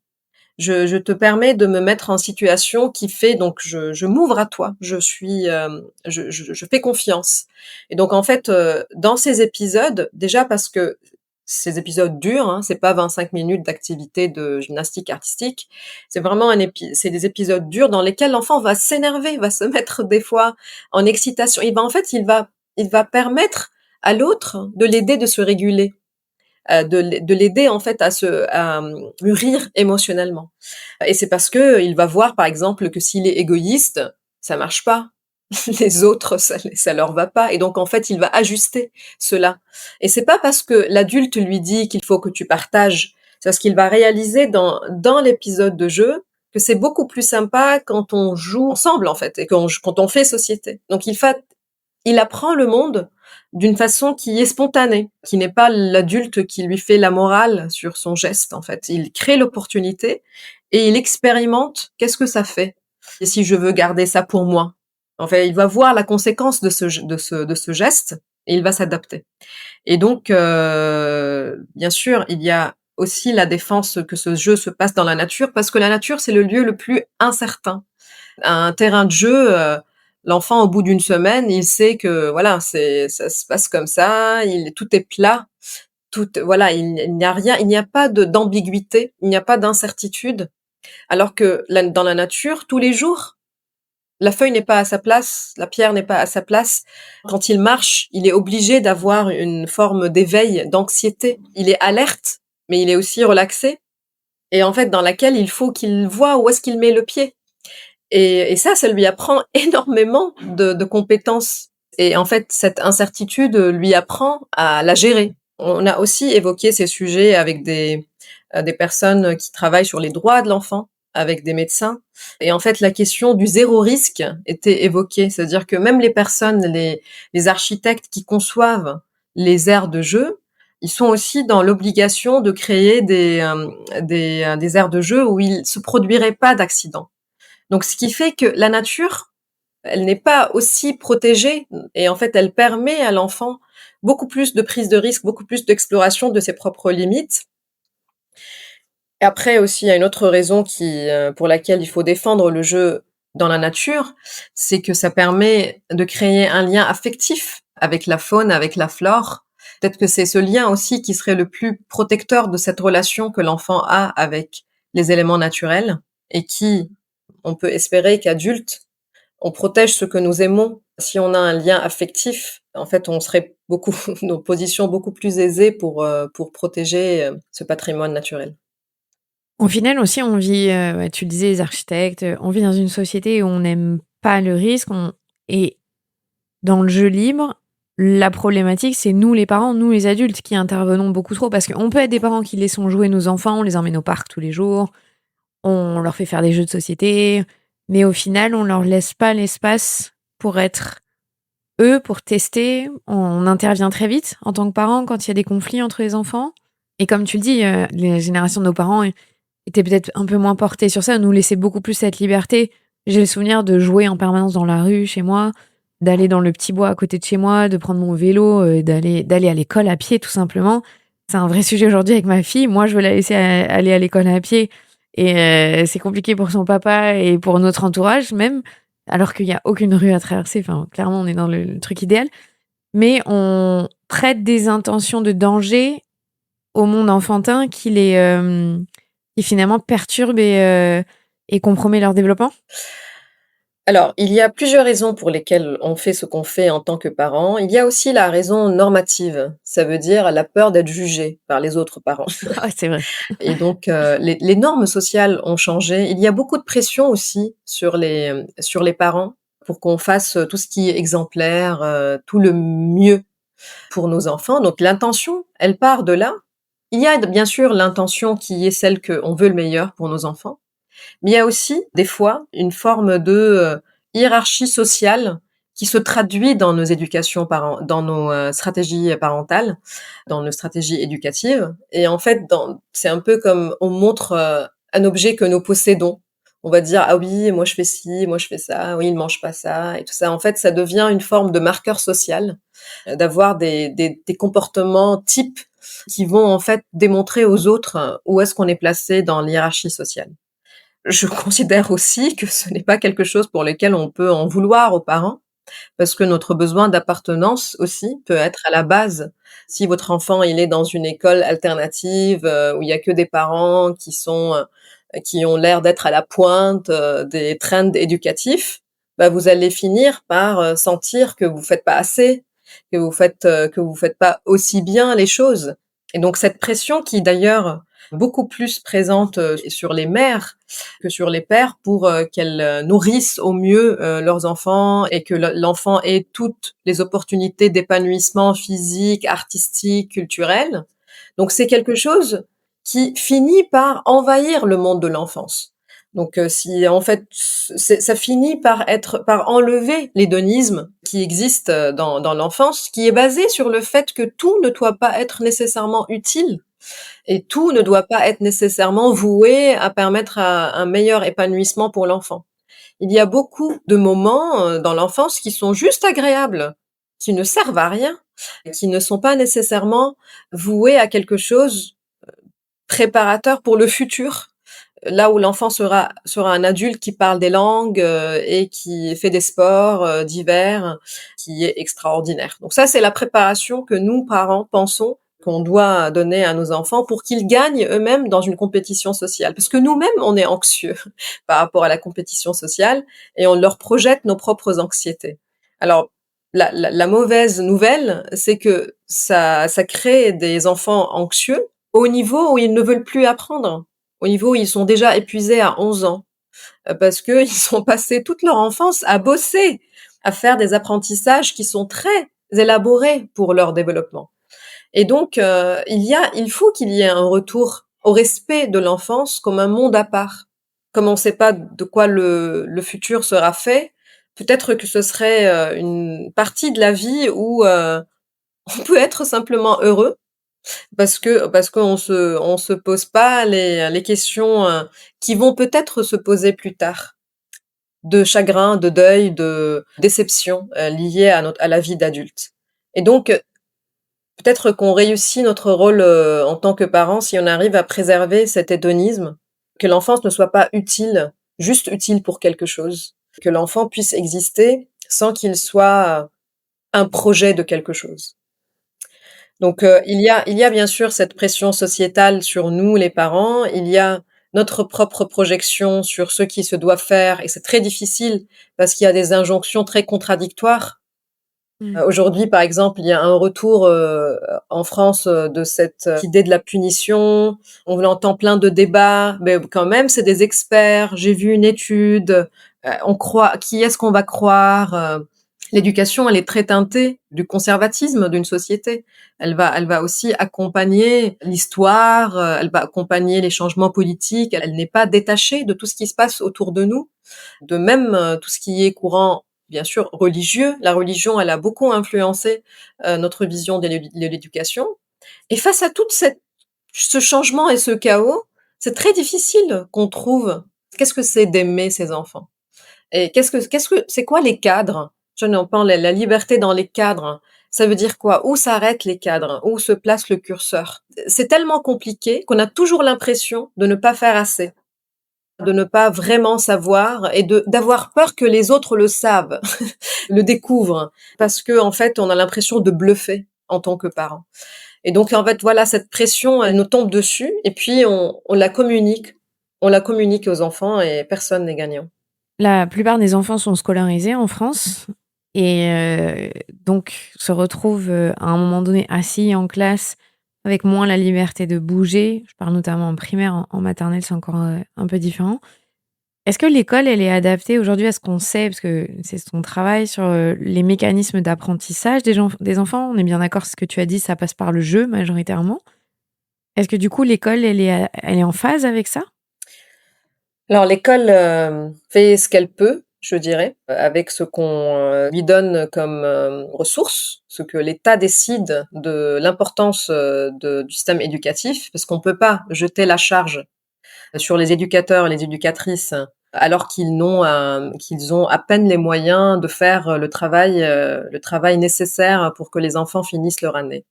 Je te permets de me mettre en situation qui fait donc je m'ouvre à toi. Je fais confiance. Et donc en fait, dans ces épisodes, déjà parce que ces épisodes durent, hein, c'est pas 25 minutes d'activité de gymnastique artistique. C'est vraiment c'est des épisodes durs dans lesquels l'enfant va s'énerver, va se mettre des fois en excitation. Il va permettre à l'autre de l'aider de se réguler, de l'aider en fait à mûrir émotionnellement. Et c'est parce que il va voir par exemple que s'il est égoïste, ça marche pas. Les autres, ça leur va pas. Et donc en fait, il va ajuster cela. Et c'est pas parce que l'adulte lui dit qu'il faut que tu partages, c'est parce qu'il va réaliser dans l'épisode de jeu que c'est beaucoup plus sympa quand on joue ensemble en fait et quand on fait société. Donc il apprend le monde d'une façon qui est spontanée, qui n'est pas l'adulte qui lui fait la morale sur son geste, en fait. Il crée l'opportunité et il expérimente qu'est-ce que ça fait. Et si je veux garder ça pour moi. En fait, il va voir la conséquence de ce geste et il va s'adapter. Et donc, bien sûr, il y a aussi la défense que ce jeu se passe dans la nature, parce que la nature, c'est le lieu le plus incertain. Un terrain de jeu, l'enfant, au bout d'une semaine, il sait que voilà, ça se passe comme ça, tout est plat, voilà, il n'y a rien, il n'y a pas d'ambiguïté, il n'y a pas d'incertitude. Alors que dans la nature, tous les jours, la feuille n'est pas à sa place, la pierre n'est pas à sa place. Quand il marche, il est obligé d'avoir une forme d'éveil, d'anxiété. Il est alerte, mais il est aussi relaxé, et en fait, dans laquelle il faut qu'il voit où est-ce qu'il met le pied. Et ça lui apprend énormément de compétences. Et en fait, cette incertitude lui apprend à la gérer. On a aussi évoqué ces sujets avec des personnes qui travaillent sur les droits de l'enfant, avec des médecins. Et en fait, la question du zéro risque était évoquée. C'est-à-dire que même les architectes qui conçoivent les aires de jeu, ils sont aussi dans l'obligation de créer des aires de jeu où il se produirait pas d'accident. Donc, ce qui fait que la nature, elle n'est pas aussi protégée, et en fait, elle permet à l'enfant beaucoup plus de prise de risque, beaucoup plus d'exploration de ses propres limites. Et après aussi, il y a une autre raison pour laquelle il faut défendre le jeu dans la nature, c'est que ça permet de créer un lien affectif avec la faune, avec la flore. Peut-être que c'est ce lien aussi qui serait le plus protecteur de cette relation que l'enfant a avec les éléments naturels, et qui, on peut espérer qu'adulte, on protège ce que nous aimons. Si on a un lien affectif, en fait, on serait beaucoup, nos positions beaucoup plus aisées pour protéger ce patrimoine naturel. Au final aussi, on vit, ouais, tu le disais, les architectes, on vit dans une société où on n'aime pas le risque, et dans le jeu libre, la problématique, c'est nous les parents, nous les adultes qui intervenons beaucoup trop, parce qu'on peut être des parents qui laissons jouer nos enfants, on les emmène au parc tous les jours, on leur fait faire des jeux de société, mais au final, on leur laisse pas l'espace pour être eux, pour tester. On intervient très vite en tant que parents quand il y a des conflits entre les enfants, et comme tu le dis, les générations de nos parents étaient peut-être un peu moins portées sur ça, nous laissaient beaucoup plus cette liberté. J'ai le souvenir de jouer en permanence dans la rue chez moi, d'aller dans le petit bois à côté de chez moi, de prendre mon vélo, d'aller à l'école à pied tout simplement. C'est un vrai sujet aujourd'hui avec ma fille. Moi, je veux la laisser aller à l'école à pied, et c'est compliqué pour son papa et pour notre entourage même, alors qu'il y a aucune rue à traverser. Enfin, clairement, on est dans le truc idéal. Mais on prête des intentions de danger au monde enfantin qui finalement perturbe et compromet leur développement? Alors, il y a plusieurs raisons pour lesquelles on fait ce qu'on fait en tant que parent. Il y a aussi la raison normative. Ça veut dire la peur d'être jugé par les autres parents. Ah, c'est vrai. Et donc, les normes sociales ont changé. Il y a beaucoup de pression aussi sur les parents pour qu'on fasse tout ce qui est exemplaire, tout le mieux pour nos enfants. Donc l'intention, elle part de là. Il y a bien sûr l'intention qui est celle qu'on veut le meilleur pour nos enfants, mais il y a aussi des fois une forme de hiérarchie sociale qui se traduit dans nos dans nos stratégies parentales, dans nos stratégies éducatives. Et en fait, c'est un peu comme on montre un objet que nous possédons. On va dire, ah oui, moi je fais ci, moi je fais ça, oui, il ne mange pas ça, et tout ça. En fait, ça devient une forme de marqueur social, d'avoir des comportements types qui vont en fait démontrer aux autres où est-ce qu'on est placé dans l'hiérarchie sociale. Je considère aussi que ce n'est pas quelque chose pour lequel on peut en vouloir aux parents, parce que notre besoin d'appartenance aussi peut être à la base. Si votre enfant, il est dans une école alternative, où il y a que des parents qui ont l'air d'être à la pointe, des trends éducatifs, bah, vous allez finir par, sentir que vous faites pas assez, que vous faites pas aussi bien les choses. Et donc cette pression qui d'ailleurs beaucoup plus présente, sur les mères que sur les pères pour, qu'elles, nourrissent au mieux, leurs enfants, et que l'enfant ait toutes les opportunités d'épanouissement physique, artistique, culturel. Donc c'est quelque chose qui finit par envahir le monde de l'enfance. Donc si en fait ça finit par enlever l'hédonisme qui existe dans l'enfance, qui est basé sur le fait que tout ne doit pas être nécessairement utile, et tout ne doit pas être nécessairement voué à permettre un meilleur épanouissement pour l'enfant. Il y a beaucoup de moments dans l'enfance qui sont juste agréables, qui ne servent à rien, qui ne sont pas nécessairement voués à quelque chose préparateur pour le futur, là où l'enfant sera un adulte qui parle des langues et qui fait des sports divers, qui est extraordinaire. Donc ça, c'est la préparation que nous, parents, pensons qu'on doit donner à nos enfants pour qu'ils gagnent eux-mêmes dans une compétition sociale. Parce que nous-mêmes, on est anxieux par rapport à la compétition sociale et on leur projette nos propres anxiétés. Alors, la mauvaise nouvelle, c'est que ça crée des enfants anxieux au niveau où ils ne veulent plus apprendre, au niveau où ils sont déjà épuisés à 11 ans, parce que ils ont passé toute leur enfance à bosser, à faire des apprentissages qui sont très élaborés pour leur développement. Et donc, il faut qu'il y ait un retour au respect de l'enfance comme un monde à part. Comme on ne sait pas de quoi le futur sera fait, peut-être que ce serait une partie de la vie où on peut être simplement heureux parce qu'on se pose pas les questions qui vont peut-être se poser plus tard, de chagrin, de deuil, de déception liées à la vie d'adulte. Et donc peut-être qu'on réussit notre rôle en tant que parents si on arrive à préserver cet hédonisme, que l'enfance ne soit pas utile, juste utile pour quelque chose, que l'enfant puisse exister sans qu'il soit un projet de quelque chose. Donc il y a bien sûr cette pression sociétale sur nous, les parents. Il y a notre propre projection sur ce qui se doit faire et c'est très difficile parce qu'il y a des injonctions très contradictoires. Mm. Aujourd'hui, par exemple, il y a un retour en France de cette idée de la punition. On entend plein de débats, mais quand même, c'est des experts. J'ai vu une étude. On croit, qui est-ce qu'on va croire? L'éducation, elle est très teintée du conservatisme d'une société. Elle va aussi accompagner l'histoire, elle va accompagner les changements politiques. Elle n'est pas détachée de tout ce qui se passe autour de nous. De même, tout ce qui est courant, bien sûr, religieux. La religion, elle a beaucoup influencé notre vision de l'éducation. Et face à ce changement et ce chaos, c'est très difficile qu'on trouve qu'est-ce que c'est d'aimer ses enfants. Et c'est quoi les cadres? Je n'en parle, la liberté dans les cadres. Ça veut dire quoi? Où s'arrêtent les cadres? Où se place le curseur? C'est tellement compliqué qu'on a toujours l'impression de ne pas faire assez, de ne pas vraiment savoir et d'avoir peur que les autres le savent, le découvrent, parce que en fait, on a l'impression de bluffer en tant que parent. Et donc en fait, voilà, cette pression, elle nous tombe dessus et puis on la communique. On la communique aux enfants et personne n'est gagnant. La plupart des enfants sont scolarisés en France et donc se retrouvent à un moment donné assis en classe avec moins la liberté de bouger. Je parle notamment en primaire, en maternelle, c'est encore un peu différent. Est-ce que l'école, elle est adaptée aujourd'hui à ce qu'on sait, parce que c'est son travail, sur les mécanismes d'apprentissage des enfants? On est bien d'accord, ce que tu as dit, ça passe par le jeu majoritairement. Est-ce que du coup, l'école, elle est en phase avec ça? Alors l'école fait ce qu'elle peut, je dirais, avec ce qu'on lui donne comme ressources, ce que l'État décide de l'importance du système éducatif, parce qu'on peut pas jeter la charge sur les éducateurs et les éducatrices alors qu'ils ont à peine les moyens de faire le travail nécessaire pour que les enfants finissent leur année.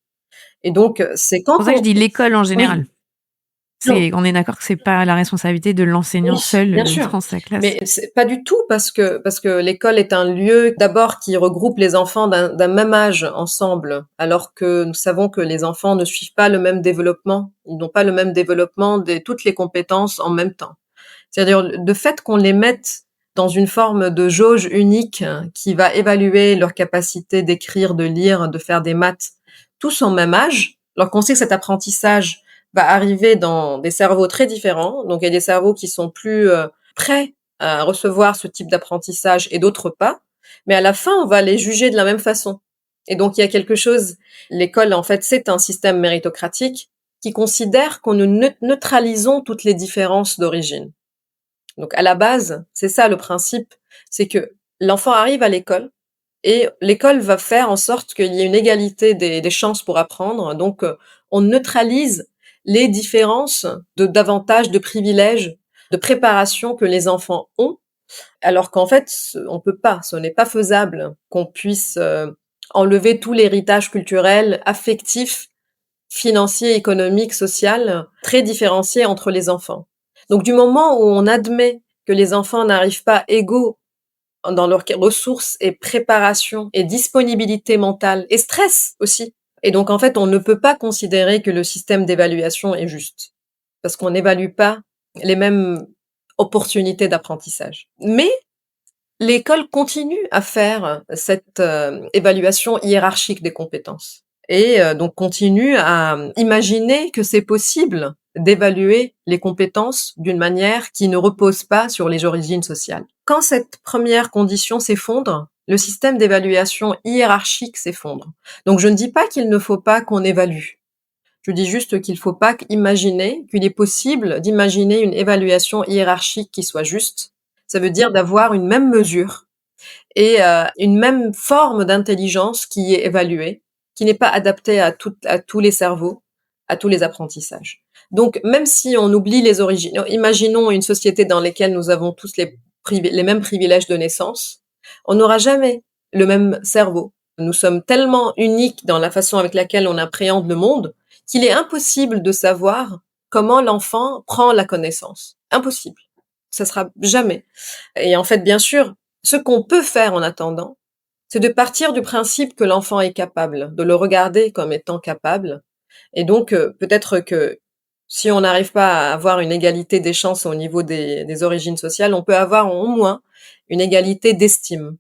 Et donc c'est C'est pour quand ça que je dis l'école en oui, général. non, On est d'accord que c'est pas la responsabilité de l'enseignant oui, seul bien sûr. dans sa classe. Mais c'est pas du tout parce que l'école est un lieu d'abord qui regroupe les enfants d'un même âge ensemble, alors que nous savons que les enfants ne suivent pas le même développement, ils n'ont pas le même développement de toutes les compétences en même temps. C'est-à-dire le fait qu'on les mette dans une forme de jauge unique qui va évaluer leur capacité d'écrire, de lire, de faire des maths, tous en même âge, alors qu'on sait que cet apprentissage va arriver dans des cerveaux très différents. Donc il y a des cerveaux qui sont plus prêts à recevoir ce type d'apprentissage et d'autres pas. Mais à la fin, on va les juger de la même façon. Et donc il y a quelque chose, l'école en fait c'est un système méritocratique qui considère qu'on nous neutralisons toutes les différences d'origine. Donc à la base, c'est ça le principe, c'est que l'enfant arrive à l'école et l'école va faire en sorte qu'il y ait une égalité des chances pour apprendre. Donc on neutralise les différences d'avantages, de privilèges, de préparation que les enfants ont, alors qu'en fait on peut pas, ce n'est pas faisable qu'on puisse enlever tout l'héritage culturel, affectif, financier, économique, social, très différencié entre les enfants. Donc du moment où on admet que les enfants n'arrivent pas égaux dans leurs ressources et préparation et disponibilité mentale et stress aussi. Et donc en fait, on ne peut pas considérer que le système d'évaluation est juste parce qu'on n'évalue pas les mêmes opportunités d'apprentissage. Mais l'école continue à faire cette évaluation hiérarchique des compétences et donc continue à imaginer que c'est possible d'évaluer les compétences d'une manière qui ne repose pas sur les origines sociales. Quand cette première condition s'effondre, le système d'évaluation hiérarchique s'effondre. Donc je ne dis pas qu'il ne faut pas qu'on évalue. Je dis juste qu'il ne faut pas imaginer qu'il est possible d'imaginer une évaluation hiérarchique qui soit juste. Ça veut dire d'avoir une même mesure et une même forme d'intelligence qui est évaluée, qui n'est pas adaptée à tous les cerveaux, à tous les apprentissages. Donc, même si on oublie les origines, imaginons une société dans laquelle nous avons tous les mêmes privilèges de naissance, on n'aura jamais le même cerveau. Nous sommes tellement uniques dans la façon avec laquelle on appréhende le monde qu'il est impossible de savoir comment l'enfant prend la connaissance. Impossible. Ça sera jamais. Et en fait, bien sûr, ce qu'on peut faire en attendant, c'est de partir du principe que l'enfant est capable, de le regarder comme étant capable. Et donc, peut-être que si on n'arrive pas à avoir une égalité des chances au niveau des origines sociales, on peut avoir au moins une égalité d'estime.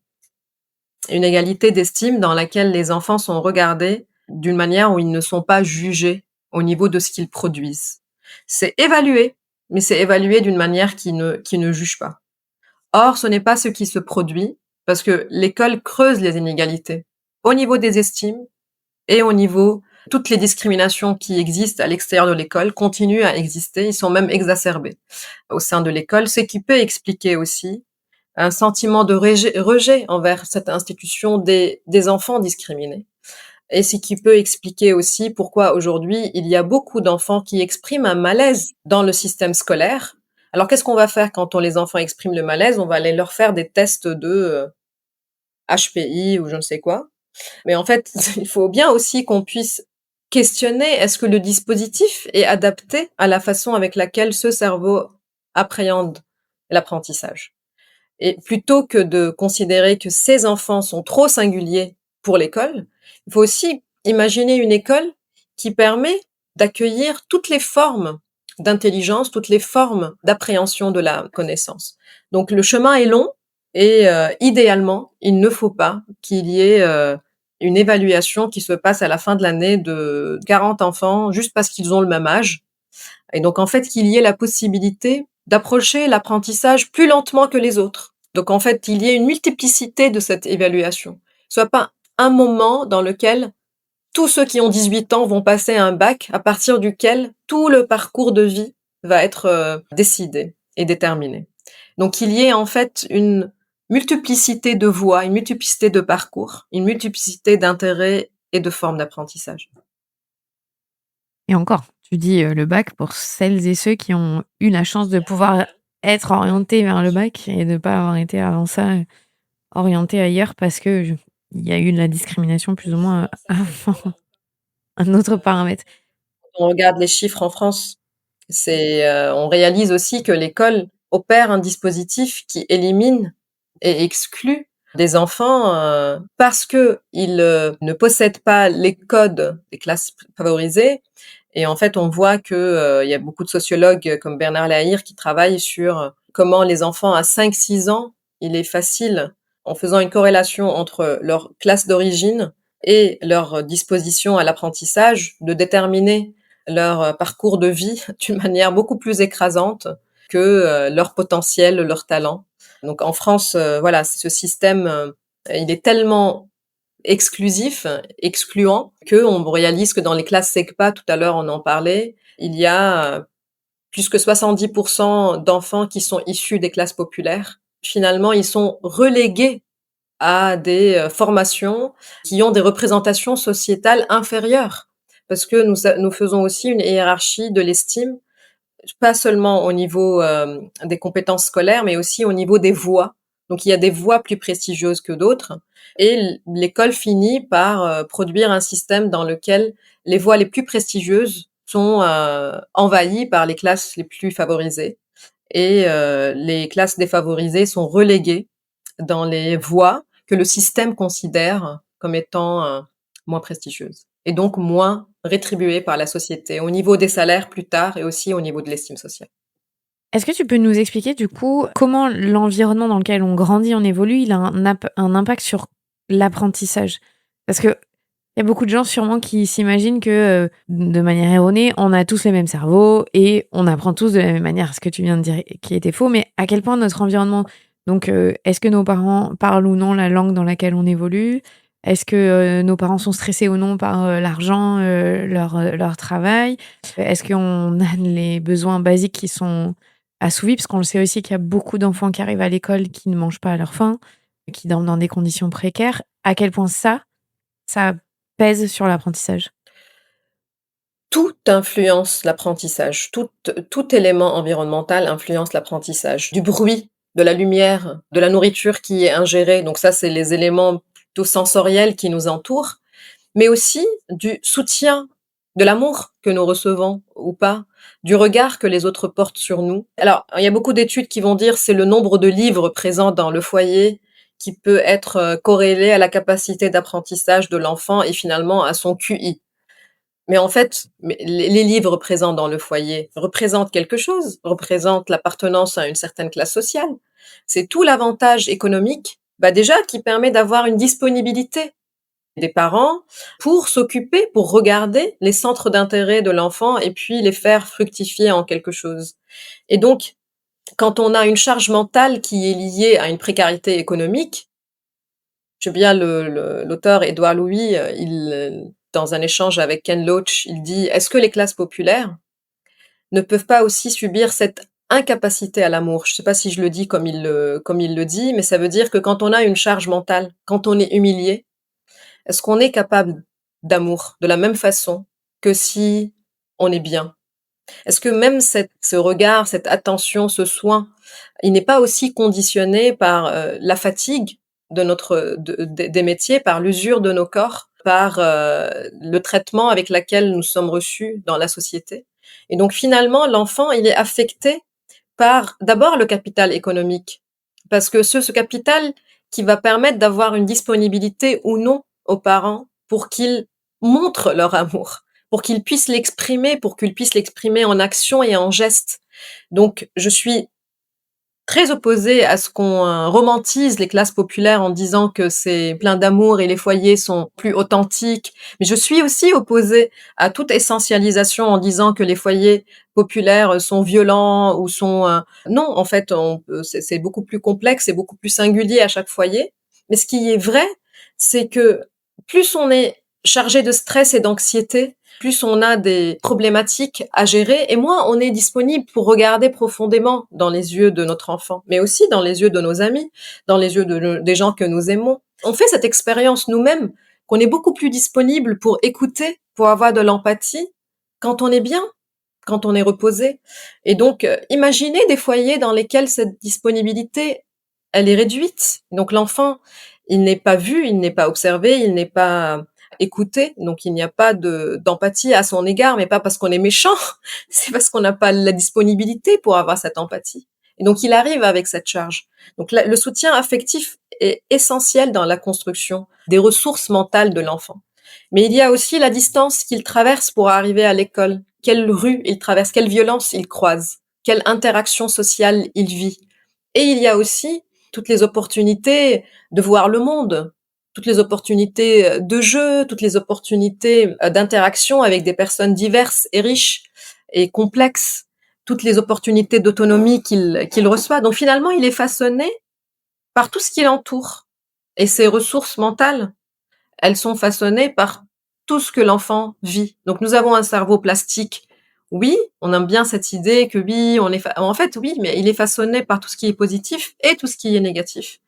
Une égalité d'estime dans laquelle les enfants sont regardés d'une manière où ils ne sont pas jugés au niveau de ce qu'ils produisent. C'est évalué, mais c'est évalué d'une manière qui ne juge pas. Or, ce n'est pas ce qui se produit, parce que l'école creuse les inégalités au niveau des estimes et au niveau toutes les discriminations qui existent à l'extérieur de l'école continuent à exister, ils sont même exacerbés au sein de l'école, ce qui peut expliquer aussi un sentiment de rejet envers cette institution des enfants discriminés. Et ce qui peut expliquer aussi pourquoi aujourd'hui il y a beaucoup d'enfants qui expriment un malaise dans le système scolaire. Alors qu'est-ce qu'on va faire quand les enfants expriment le malaise? On va aller leur faire des tests de HPI ou je ne sais quoi. Mais en fait, il faut bien aussi qu'on puisse questionner est-ce que le dispositif est adapté à la façon avec laquelle ce cerveau appréhende l'apprentissage. Et plutôt que de considérer que ces enfants sont trop singuliers pour l'école, il faut aussi imaginer une école qui permet d'accueillir toutes les formes d'intelligence, toutes les formes d'appréhension de la connaissance. Donc le chemin est long et idéalement, il ne faut pas qu'il y ait une évaluation qui se passe à la fin de l'année de 40 enfants juste parce qu'ils ont le même âge. Et donc en fait qu'il y ait la possibilité d'approcher l'apprentissage plus lentement que les autres. Donc en fait, il y ait une multiplicité de cette évaluation. Soit pas un moment dans lequel tous ceux qui ont 18 ans vont passer un bac à partir duquel tout le parcours de vie va être décidé et déterminé. Donc il y ait en fait une multiplicité de voies, une multiplicité de parcours, une multiplicité d'intérêts et de formes d'apprentissage. Et encore, tu dis le bac pour celles et ceux qui ont eu la chance de pouvoir être orientés vers le bac et de ne pas avoir été avant ça orientés ailleurs parce que il y a eu de la discrimination plus ou moins avant un autre paramètre. Quand on regarde les chiffres en France, on réalise aussi que l'école opère un dispositif qui élimine et exclut des enfants parce que ils ne possèdent pas les codes des classes favorisées. Et en fait, on voit que il y a beaucoup de sociologues comme Bernard Lahire qui travaillent sur comment les enfants à 5-6 ans, il est facile, en faisant une corrélation entre leur classe d'origine et leur disposition à l'apprentissage, de déterminer leur parcours de vie d'une manière beaucoup plus écrasante que leur potentiel, leur talent. Donc en France, voilà, ce système, il est tellement exclusif, excluant, qu'on réalise que dans les classes SECPA, tout à l'heure on en parlait, il y a plus que 70% d'enfants qui sont issus des classes populaires. Finalement, ils sont relégués à des formations qui ont des représentations sociétales inférieures. Parce que nous faisons aussi une hiérarchie de l'estime, pas seulement au niveau des compétences scolaires, mais aussi au niveau des voies Donc il y a des voies plus prestigieuses que d'autres et l'école finit par produire un système dans lequel les voies les plus prestigieuses sont envahies par les classes les plus favorisées et les classes défavorisées sont reléguées dans les voies que le système considère comme étant moins prestigieuses et donc moins rétribuées par la société au niveau des salaires plus tard et aussi au niveau de l'estime sociale. Est-ce que tu peux nous expliquer du coup comment l'environnement dans lequel on grandit, on évolue, il a un impact sur l'apprentissage? Parce que il y a beaucoup de gens sûrement qui s'imaginent que, de manière erronée, on a tous le même cerveau et on apprend tous de la même manière, ce que tu viens de dire qui était faux, mais à quel point notre environnement donc, est-ce que nos parents parlent ou non la langue dans laquelle on évolue? Est-ce que, nos parents sont stressés ou non par, l'argent, leur travail? Est-ce qu'on a les besoins basiques qui sont assouvis? Parce qu'on le sait aussi qu'il y a beaucoup d'enfants qui arrivent à l'école qui ne mangent pas à leur faim, qui dorment dans des conditions précaires. À quel point ça pèse sur l'apprentissage? Tout influence l'apprentissage, tout élément environnemental influence l'apprentissage. Du bruit, de la lumière, de la nourriture qui est ingérée, donc ça c'est les éléments plutôt sensoriels qui nous entourent, mais aussi du soutien, de l'amour que nous recevons ou pas, du regard que les autres portent sur nous. Alors, il y a beaucoup d'études qui vont dire c'est le nombre de livres présents dans le foyer qui peut être corrélé à la capacité d'apprentissage de l'enfant et finalement à son QI. Mais en fait, les livres présents dans le foyer représentent quelque chose, représentent l'appartenance à une certaine classe sociale. C'est tout l'avantage économique, déjà, qui permet d'avoir une disponibilité des parents pour s'occuper, pour regarder les centres d'intérêt de l'enfant et puis les faire fructifier en quelque chose. Et donc, quand on a une charge mentale qui est liée à une précarité économique, j'aime bien l'auteur Édouard Louis, dans un échange avec Ken Loach, il dit: «Est-ce que les classes populaires ne peuvent pas aussi subir cette incapacité à l'amour?» Je ne sais pas si je le dis comme il le dit, mais ça veut dire que quand on a une charge mentale, quand on est humilié, est-ce qu'on est capable d'amour de la même façon que si on est bien? Est-ce que même ce regard, cette attention, ce soin, il n'est pas aussi conditionné par la fatigue de des métiers, par l'usure de nos corps, par le traitement avec lequel nous sommes reçus dans la société? Et donc finalement, l'enfant, il est affecté par d'abord le capital économique, parce que ce capital qui va permettre d'avoir une disponibilité ou non aux parents pour qu'ils montrent leur amour, pour qu'ils puissent l'exprimer, pour qu'ils puissent l'exprimer en action et en geste. Donc, je suis très opposée à ce qu'on romantise les classes populaires en disant que c'est plein d'amour et les foyers sont plus authentiques. Mais je suis aussi opposée à toute essentialisation en disant que les foyers populaires sont violents ou sont... Non, en fait, c'est beaucoup plus complexe et beaucoup plus singulier à chaque foyer. Mais ce qui est vrai, c'est que plus on est chargé de stress et d'anxiété, plus on a des problématiques à gérer et moins on est disponible pour regarder profondément dans les yeux de notre enfant, mais aussi dans les yeux de nos amis, dans les yeux des gens que nous aimons. On fait cette expérience nous-mêmes, qu'on est beaucoup plus disponible pour écouter, pour avoir de l'empathie, quand on est bien, quand on est reposé. Et donc, imaginez des foyers dans lesquels cette disponibilité, elle est réduite. Donc l'enfant, il n'est pas vu, il n'est pas observé, il n'est pas écouté, donc il n'y a pas d'empathie à son égard, mais pas parce qu'on est méchant, c'est parce qu'on n'a pas la disponibilité pour avoir cette empathie. Et donc il arrive avec cette charge. Donc le soutien affectif est essentiel dans la construction des ressources mentales de l'enfant. Mais il y a aussi la distance qu'il traverse pour arriver à l'école. Quelle rue il traverse, quelle violence il croise, quelle interaction sociale il vit. Et il y a aussi toutes les opportunités de voir le monde, toutes les opportunités de jeu, toutes les opportunités d'interaction avec des personnes diverses et riches et complexes, toutes les opportunités d'autonomie qu'il reçoit. Donc finalement, il est façonné par tout ce qui l'entoure. Et ses ressources mentales, elles sont façonnées par tout ce que l'enfant vit. Donc nous avons un cerveau plastique. Oui, on aime bien cette idée que oui, en fait oui, mais il est façonné par tout ce qui est positif et tout ce qui est négatif.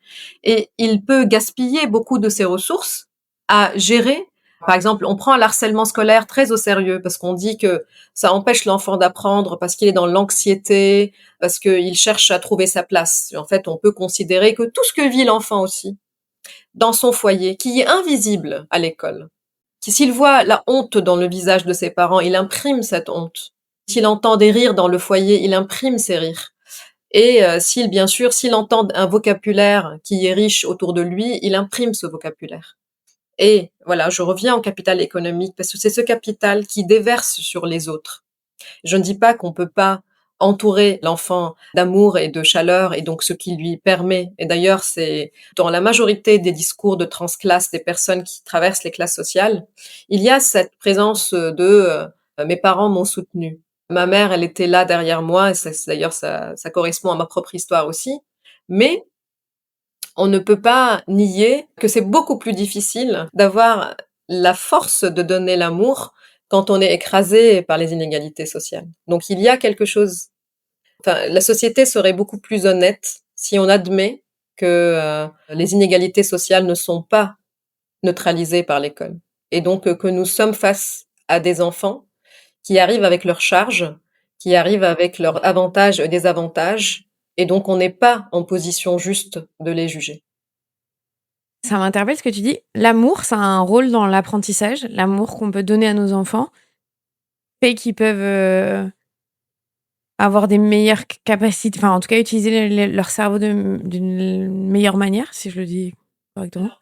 Et il peut gaspiller beaucoup de ses ressources à gérer Par exemple, on prend l'harcèlement scolaire très au sérieux parce qu'on dit que ça empêche l'enfant d'apprendre parce qu'il est dans l'anxiété, parce qu'il cherche à trouver sa place. Et en fait, on peut considérer que tout ce que vit l'enfant aussi, dans son foyer, qui est invisible à l'école, qui s'il voit la honte dans le visage de ses parents, il imprime cette honte. S'il entend des rires dans le foyer, il imprime ces rires. Et bien sûr, s'il entend un vocabulaire qui est riche autour de lui, il imprime ce vocabulaire. Et voilà, je reviens au capital économique parce que c'est ce capital qui déverse sur les autres. Je ne dis pas qu'on peut pas entourer l'enfant d'amour et de chaleur et donc ce qui lui permet. Et d'ailleurs, c'est dans la majorité des discours de transclasse des personnes qui traversent les classes sociales, il y a cette présence de mes parents m'ont soutenu. Ma mère, elle était là derrière moi et d'ailleurs ça correspond à ma propre histoire aussi. Mais on ne peut pas nier que c'est beaucoup plus difficile d'avoir la force de donner l'amour quand on est écrasé par les inégalités sociales. Donc il y a quelque chose, enfin, la société serait beaucoup plus honnête si on admet que les inégalités sociales ne sont pas neutralisées par l'école. Et donc que nous sommes face à des enfants qui arrivent avec leurs charges, qui arrivent avec leurs avantages et désavantages, et donc on n'est pas en position juste de les juger. Ça m'interpelle ce que tu dis. L'amour, ça a un rôle dans l'apprentissage. L'amour qu'on peut donner à nos enfants fait qu'ils peuvent avoir des meilleures capacités, enfin en tout cas utiliser leur cerveau d'une meilleure manière, si je le dis correctement.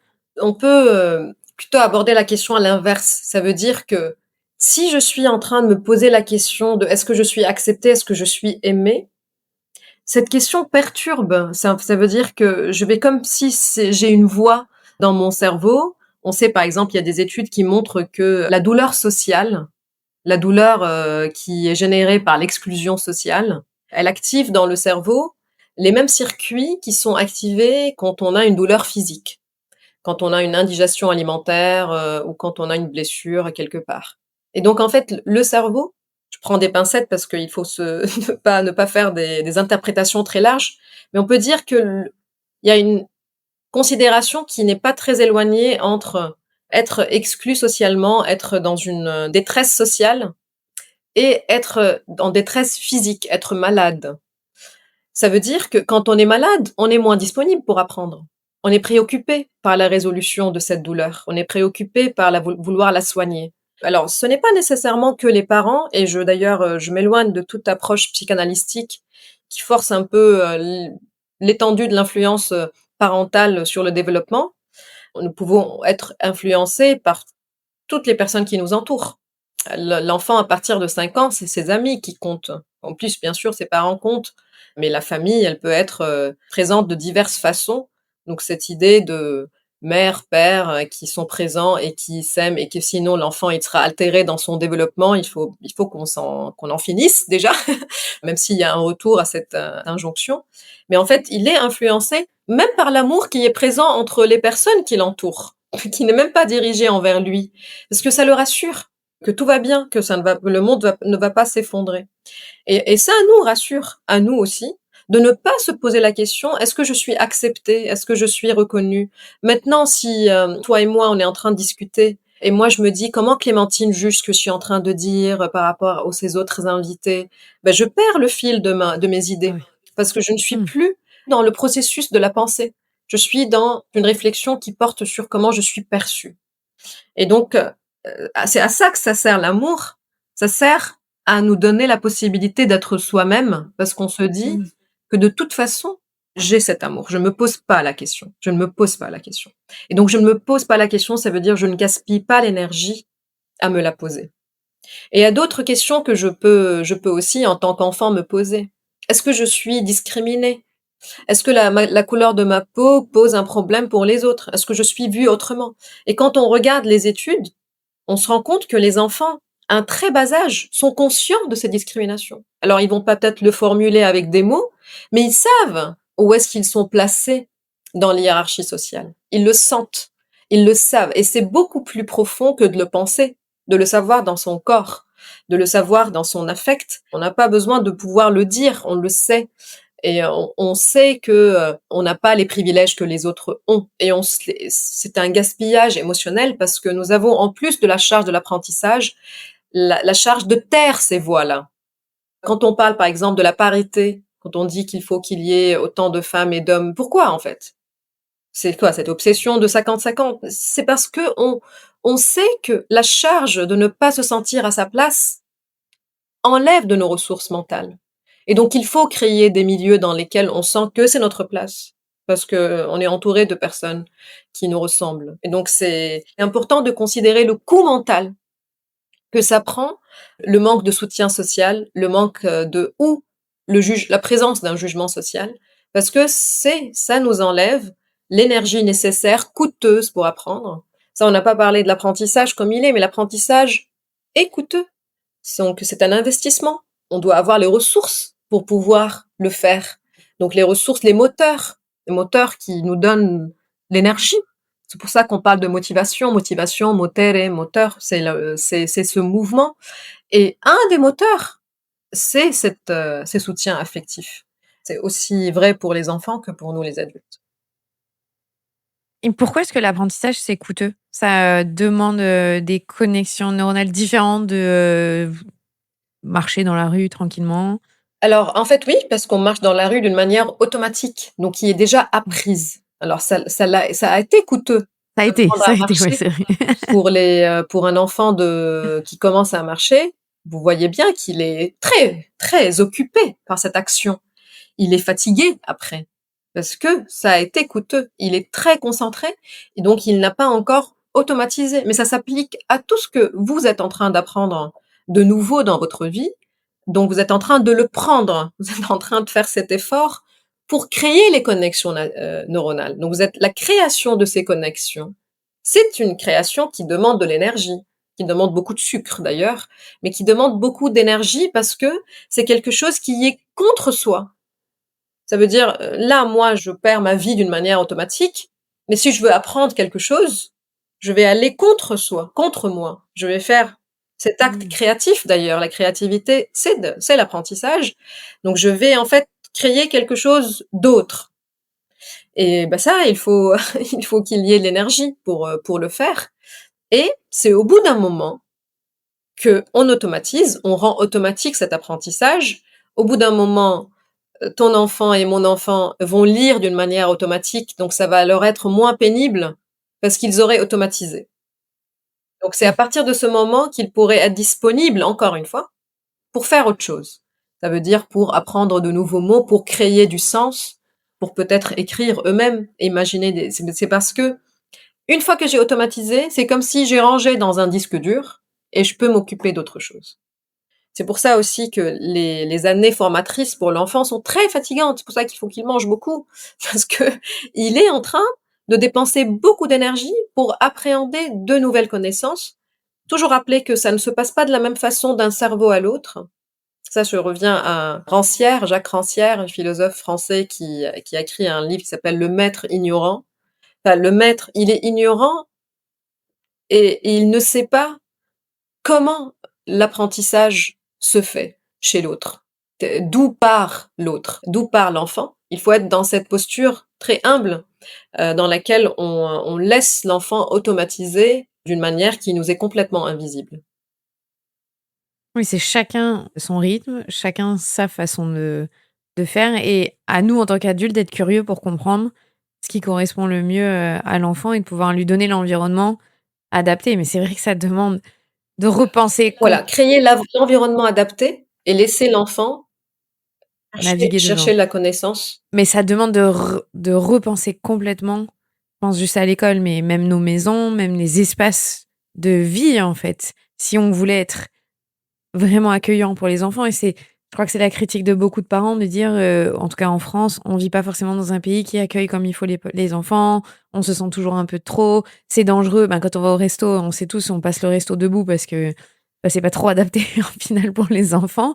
On peut plutôt aborder la question à l'inverse. Ça veut dire que si je suis en train de me poser la question de est-ce que je suis acceptée, est-ce que je suis aimée, cette question perturbe. Ça veut dire que je vais comme si j'ai une voix dans mon cerveau. On sait par exemple, il y a des études qui montrent que la douleur sociale, la douleur qui est générée par l'exclusion sociale, elle active dans le cerveau les mêmes circuits qui sont activés quand on a une douleur physique, quand on a une indigestion alimentaire ou quand on a une blessure quelque part. Et donc en fait, le cerveau, je prends des pincettes parce qu'il faut ne pas faire des interprétations très larges, mais on peut dire que il y a une considération qui n'est pas très éloignée entre être exclu socialement, être dans une détresse sociale et être en détresse physique, être malade. Ça veut dire que quand on est malade, on est moins disponible pour apprendre. On est préoccupé par la résolution de cette douleur. On est préoccupé par vouloir la soigner. Alors, ce n'est pas nécessairement que les parents, et d'ailleurs, je m'éloigne de toute approche psychanalystique qui force un peu l'étendue de l'influence parentale sur le développement. Nous pouvons être influencés par toutes les personnes qui nous entourent. L'enfant, à partir de 5 ans, c'est ses amis qui comptent. En plus, bien sûr, ses parents comptent, mais la famille, elle peut être présente de diverses façons. Donc cette idée de mère, père qui sont présents et qui s'aiment et que sinon l'enfant il sera altéré dans son développement, il faut qu'on en finisse déjà, même s'il y a un retour à cette injonction. Mais en fait, il est influencé même par l'amour qui est présent entre les personnes qui l'entourent, qui n'est même pas dirigé envers lui, parce que ça le rassure que tout va bien, que le monde ne va pas s'effondrer. Et ça nous rassure, à nous aussi, de ne pas se poser la question, est-ce que je suis acceptée? Est-ce que je suis reconnue? Maintenant, si toi et moi, on est en train de discuter, et moi je me dis, comment Clémentine juge ce que je suis en train de dire par rapport aux ces autres invités? Ben, je perds le fil de mes idées, Oui. parce que je ne suis plus dans le processus de la pensée. Je suis dans une réflexion qui porte sur comment je suis perçue. Et donc, c'est à ça que ça sert l'amour. Ça sert à nous donner la possibilité d'être soi-même, parce qu'on se dit que de toute façon, j'ai cet amour. Je me pose pas la question. Je ne me pose pas la question. Et donc, je ne me pose pas la question, ça veut dire je ne gaspille pas l'énergie à me la poser. Et il y a d'autres questions que je peux aussi, en tant qu'enfant, me poser. Est-ce que je suis discriminée? Est-ce que la couleur de ma peau pose un problème pour les autres? Est-ce que je suis vue autrement? Et quand on regarde les études, on se rend compte que les enfants, à un très bas âge, sont conscients de ces discriminations. Alors, ils vont pas peut-être le formuler avec des mots, mais ils savent où est-ce qu'ils sont placés dans l'hiérarchie sociale. Ils le sentent, ils le savent, et c'est beaucoup plus profond que de le penser, de le savoir dans son corps, de le savoir dans son affect. On n'a pas besoin de pouvoir le dire, on le sait. Et on sait que on n'a pas les privilèges que les autres ont. Et c'est un gaspillage émotionnel parce que nous avons, en plus de la charge de l'apprentissage, la charge de taire ces voix-là. Quand on parle, par exemple, de la parité, quand on dit qu'il faut qu'il y ait autant de femmes et d'hommes, pourquoi en fait? C'est quoi cette obsession de 50-50? C'est parce que on sait que la charge de ne pas se sentir à sa place enlève de nos ressources mentales. Et donc, il faut créer des milieux dans lesquels on sent que c'est notre place, parce que on est entouré de personnes qui nous ressemblent. Et donc, c'est important de considérer le coût mental que ça prend, le manque de soutien social, le manque ou la présence d'un jugement social, parce que ça nous enlève l'énergie nécessaire, coûteuse pour apprendre. Ça, on n'a pas parlé de l'apprentissage comme il est, mais l'apprentissage est coûteux. Donc, c'est un investissement. On doit avoir les ressources pour pouvoir le faire. Donc, les moteurs qui nous donnent l'énergie. C'est pour ça qu'on parle de motivation, motere, moteur, c'est ce mouvement. Et un des moteurs, c'est ces soutiens affectifs. C'est aussi vrai pour les enfants que pour nous les adultes. Et pourquoi est-ce que l'apprentissage, c'est coûteux? Ça, demande, des connexions neuronales différentes de, marcher dans la rue tranquillement? Alors, en fait, oui, parce qu'on marche dans la rue d'une manière automatique, donc qui est déjà Mmh. apprise. Alors ça a été coûteux d'apprendre Ça à a été, ouais, marcher c'est vrai. pour un enfant qui commence à marcher. Vous voyez bien qu'il est très, très occupé par cette action. Il est fatigué après, parce que ça a été coûteux. Il est très concentré et donc il n'a pas encore automatisé. Mais ça s'applique à tout ce que vous êtes en train d'apprendre de nouveau dans votre vie. Donc vous êtes en train de le prendre. Vous êtes en train de faire cet effort pour créer les connexions neuronales. Donc vous êtes la création de ces connexions. C'est une création qui demande de l'énergie, qui demande beaucoup de sucre d'ailleurs, mais qui demande beaucoup d'énergie parce que c'est quelque chose qui est contre soi. Ça veut dire, là, moi, je perds ma vie d'une manière automatique, mais si je veux apprendre quelque chose, je vais aller contre soi, contre moi. Je vais faire cet acte Mmh. créatif d'ailleurs. La créativité, c'est l'apprentissage. Donc je vais en fait créer quelque chose d'autre. Et bah ça, il faut il faut qu'il y ait l'énergie pour le faire. Et c'est au bout d'un moment que on automatise, on rend automatique cet apprentissage. Au bout d'un moment, ton enfant et mon enfant vont lire d'une manière automatique, donc ça va leur être moins pénible parce qu'ils auraient automatisé. Donc c'est à Oui. partir de ce moment qu'ils pourraient être disponibles, encore une fois, pour faire autre chose. Ça veut dire pour apprendre de nouveaux mots, pour créer du sens, pour peut-être écrire eux-mêmes, imaginer c'est parce que une fois que j'ai automatisé, c'est comme si j'ai rangé dans un disque dur et je peux m'occuper d'autre chose. C'est pour ça aussi que les années formatrices pour l'enfant sont très fatigantes. C'est pour ça qu'il faut qu'il mange beaucoup, parce que il est en train de dépenser beaucoup d'énergie pour appréhender de nouvelles connaissances. Toujours rappeler que ça ne se passe pas de la même façon d'un cerveau à l'autre. Ça, je reviens à Rancière, Jacques Rancière, un philosophe français qui a écrit un livre qui s'appelle Le Maître ignorant. Enfin, le maître, il est ignorant et il ne sait pas comment l'apprentissage se fait chez l'autre. D'où part l'autre? D'où part l'enfant? Il faut être dans cette posture très humble, dans laquelle on laisse l'enfant automatiser d'une manière qui nous est complètement invisible. Oui, c'est chacun son rythme, chacun sa façon de faire et à nous, en tant qu'adultes, d'être curieux pour comprendre ce qui correspond le mieux, à l'enfant et de pouvoir lui donner l'environnement adapté. Mais c'est vrai que ça demande de repenser Voilà, créer l'environnement adapté et laisser l'enfant naviguer chercher dedans. la connaissance. Mais ça demande de repenser complètement, je pense juste à l'école, mais même nos maisons, même les espaces de vie, en fait. Si on voulait être vraiment accueillant pour les enfants et je crois que c'est la critique de beaucoup de parents de dire, en tout cas en France, on vit pas forcément dans un pays qui accueille comme il faut les enfants, on se sent toujours un peu trop, c'est dangereux. Ben, quand on va au resto, on sait tous, on passe le resto debout parce que, bah, c'est pas trop adapté en final pour les enfants.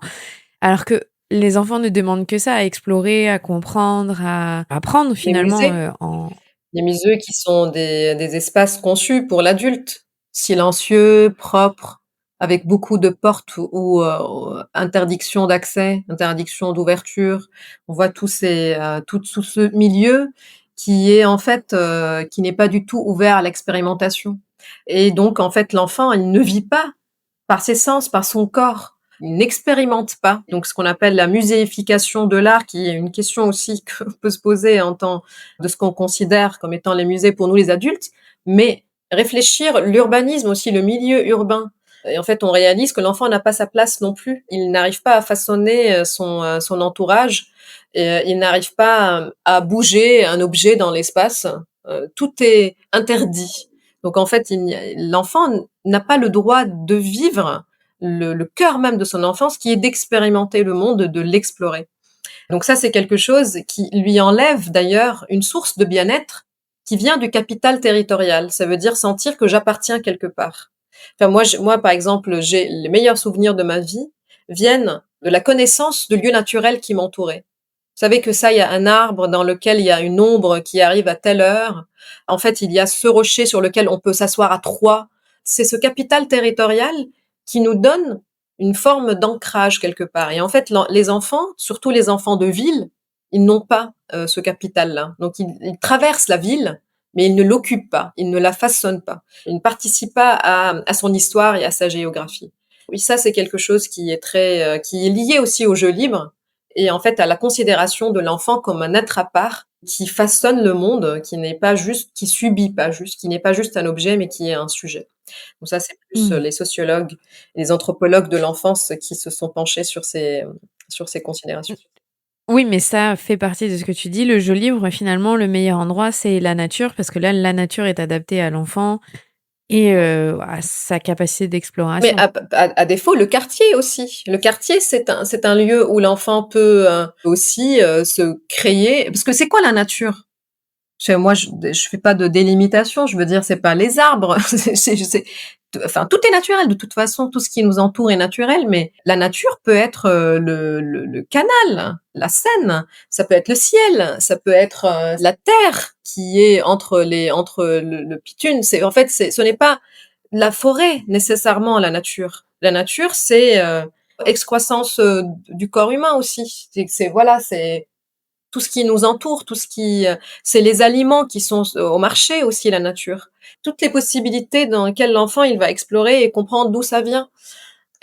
Alors que les enfants ne demandent que ça, à explorer, à comprendre, à apprendre Les finalement, musées, en les musées qui sont des espaces conçus pour l'adulte, silencieux, propres, avec beaucoup de portes ou interdiction d'accès, interdiction d'ouverture. On voit tout ce milieu qui est en fait, qui n'est pas du tout ouvert à l'expérimentation et donc en fait, l'enfant, il ne vit pas par ses sens, par son corps. Il n'expérimente pas. Donc, ce qu'on appelle la muséification de l'art, qui est une question aussi qu'on peut se poser en tant de ce qu'on considère comme étant les musées pour nous les adultes, mais réfléchir l'urbanisme aussi, le milieu urbain. Et en fait, on réalise que l'enfant n'a pas sa place non plus. Il n'arrive pas à façonner son entourage. Et, il n'arrive pas à bouger un objet dans l'espace. Tout est interdit. Donc en fait, l'enfant n'a pas le droit de vivre le cœur même de son enfance, qui est d'expérimenter le monde, de l'explorer. Donc ça, c'est quelque chose qui lui enlève d'ailleurs une source de bien-être qui vient du capital territorial. Ça veut dire sentir que j'appartiens quelque part. Enfin, moi, par exemple, j'ai les meilleurs souvenirs de ma vie viennent de la connaissance de lieux naturels qui m'entouraient. Vous savez que ça, il y a un arbre dans lequel il y a une ombre qui arrive à telle heure. En fait, il y a ce rocher sur lequel on peut s'asseoir à trois. C'est ce capital territorial qui nous donne une forme d'ancrage quelque part. Et en fait, les enfants, surtout les enfants de ville, ils n'ont pas ce capital-là. Donc, ils traversent la ville, mais ils ne l'occupent pas, ils ne la façonnent pas. Ils ne participent pas à son histoire et à sa géographie. Oui, ça, c'est quelque chose qui est qui est lié aussi au jeu libre et en fait à la considération de l'enfant comme un être à part qui façonne le monde, qui n'est pas juste, qui subit pas juste, qui n'est pas juste un objet, mais qui est un sujet. Donc ça, c'est plus Mmh. les sociologues, les anthropologues de l'enfance qui se sont penchés sur ces Mmh. considérations. Oui, mais ça fait partie de ce que tu dis. Le jeu libre, finalement, le meilleur endroit, c'est la nature, parce que là, la nature est adaptée à l'enfant et à sa capacité Mais d'exploration. à défaut, le quartier aussi. Le quartier, c'est un lieu où l'enfant peut aussi se créer. Parce que c'est quoi la nature? Moi, je fais pas de délimitation. Je veux dire, c'est pas les arbres. Enfin, tout est naturel. De toute façon, tout ce qui nous entoure est naturel. Mais la nature peut être le canal, la Seine. Ça peut être le ciel. Ça peut être la terre qui est entre le bitume. C'est en fait, ce n'est pas la forêt nécessairement la nature. La nature, c'est excroissance du corps humain aussi. Voilà, c'est tout ce qui nous entoure, tout ce qui, c'est les aliments qui sont au marché aussi, la nature. Toutes les possibilités dans lesquelles l'enfant il va explorer et comprendre d'où ça vient.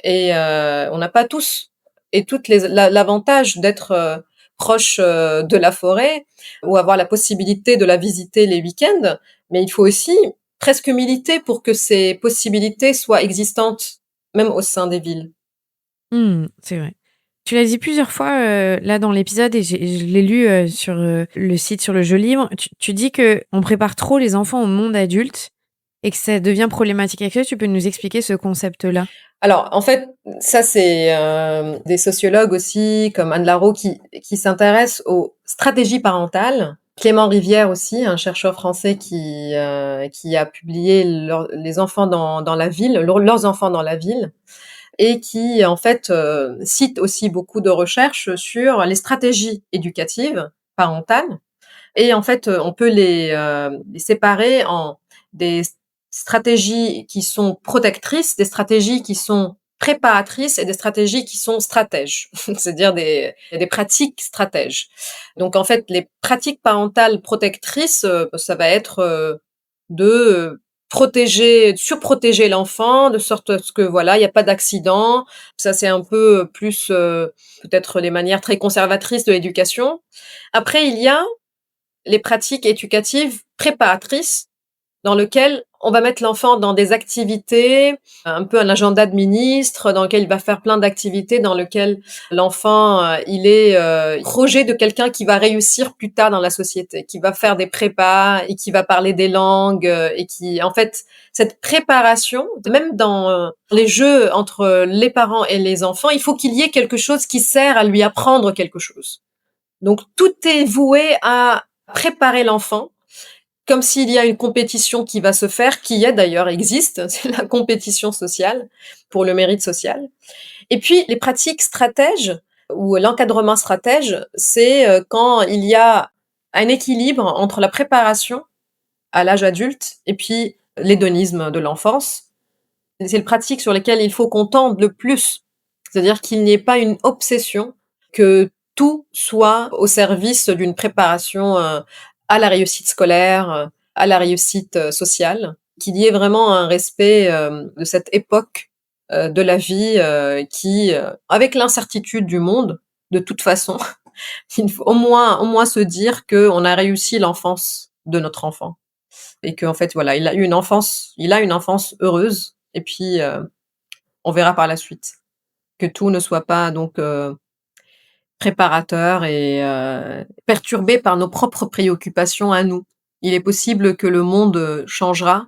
Et on n'a pas tous. Et l'avantage d'être proche de la forêt ou avoir la possibilité de la visiter les week-ends, mais il faut aussi presque militer pour que ces possibilités soient existantes, même au sein des villes. Mmh, c'est vrai. Tu l'as dit plusieurs fois, là, dans l'épisode et je l'ai lu, sur, le site sur le jeu libre. Tu dis qu'on prépare trop les enfants au monde adulte et que ça devient problématique. Est-ce que tu peux nous expliquer ce concept-là? Alors, en fait, ça, c'est des sociologues aussi, comme Anne Larot, qui s'intéressent aux stratégies parentales. Clément Rivière aussi, un chercheur français qui a publié les enfants dans la ville, leurs enfants dans la ville, et qui, en fait, cite aussi beaucoup de recherches sur les stratégies éducatives parentales. Et en fait, on peut les séparer en des stratégies qui sont protectrices, des stratégies qui sont préparatrices et des stratégies qui sont stratèges, c'est-à-dire des pratiques stratèges. Donc en fait, les pratiques parentales protectrices, ça va être de protéger, surprotéger l'enfant, de sorte à ce que voilà, il n'y a pas d'accident. Ça, c'est un peu plus peut-être les manières très conservatrices de l'éducation. Après, il y a les pratiques éducatives préparatrices dans lequel on va mettre l'enfant dans des activités, un peu un agenda de ministre, dans lequel il va faire plein d'activités, dans lequel l'enfant, il est projet de quelqu'un qui va réussir plus tard dans la société, qui va faire des prépas et qui va parler des langues et qui, en fait, cette préparation, même dans les jeux entre les parents et les enfants, il faut qu'il y ait quelque chose qui sert à lui apprendre quelque chose. Donc tout est voué à préparer l'enfant, comme s'il y a une compétition qui va se faire, qui est d'ailleurs existe, c'est la compétition sociale pour le mérite social. Et puis les pratiques stratèges ou l'encadrement stratège, c'est quand il y a un équilibre entre la préparation à l'âge adulte et puis l'hédonisme de l'enfance. c'est le pratique sur lequel il faut qu'on tende le plus. C'est-à-dire qu'il n'y ait pas une obsession, que tout soit au service d'une préparation à la réussite scolaire, à la réussite sociale, qu'il y ait vraiment un respect de cette époque de la vie qui, avec l'incertitude du monde, de toute façon, il faut au moins se dire qu'on a réussi l'enfance de notre enfant et qu'en fait, voilà, il a une enfance heureuse et puis on verra par la suite. Que tout ne soit pas donc préparateur et perturbé par nos propres préoccupations à nous. Il est possible que le monde changera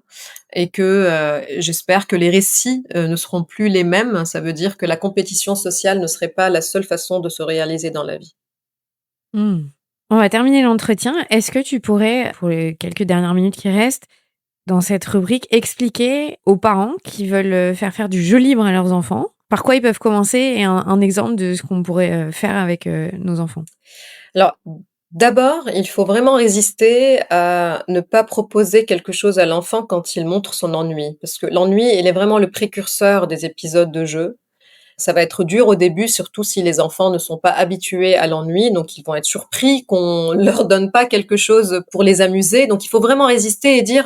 et que j'espère que les récits ne seront plus les mêmes. Ça veut dire que la compétition sociale ne serait pas la seule façon de se réaliser dans la vie. Mmh. On va terminer l'entretien. Est-ce que tu pourrais, pour les quelques dernières minutes qui restent, dans cette rubrique, expliquer aux parents qui veulent faire du jeu libre à leurs enfants, par quoi ils peuvent commencer et un exemple de ce qu'on pourrait faire avec nos enfants? Alors, d'abord, il faut vraiment résister à ne pas proposer quelque chose à l'enfant quand il montre son ennui. Parce que l'ennui, il est vraiment le précurseur des épisodes de jeu. Ça va être dur au début, surtout si les enfants ne sont pas habitués à l'ennui, donc ils vont être surpris qu'on leur donne pas quelque chose pour les amuser. Donc il faut vraiment résister et dire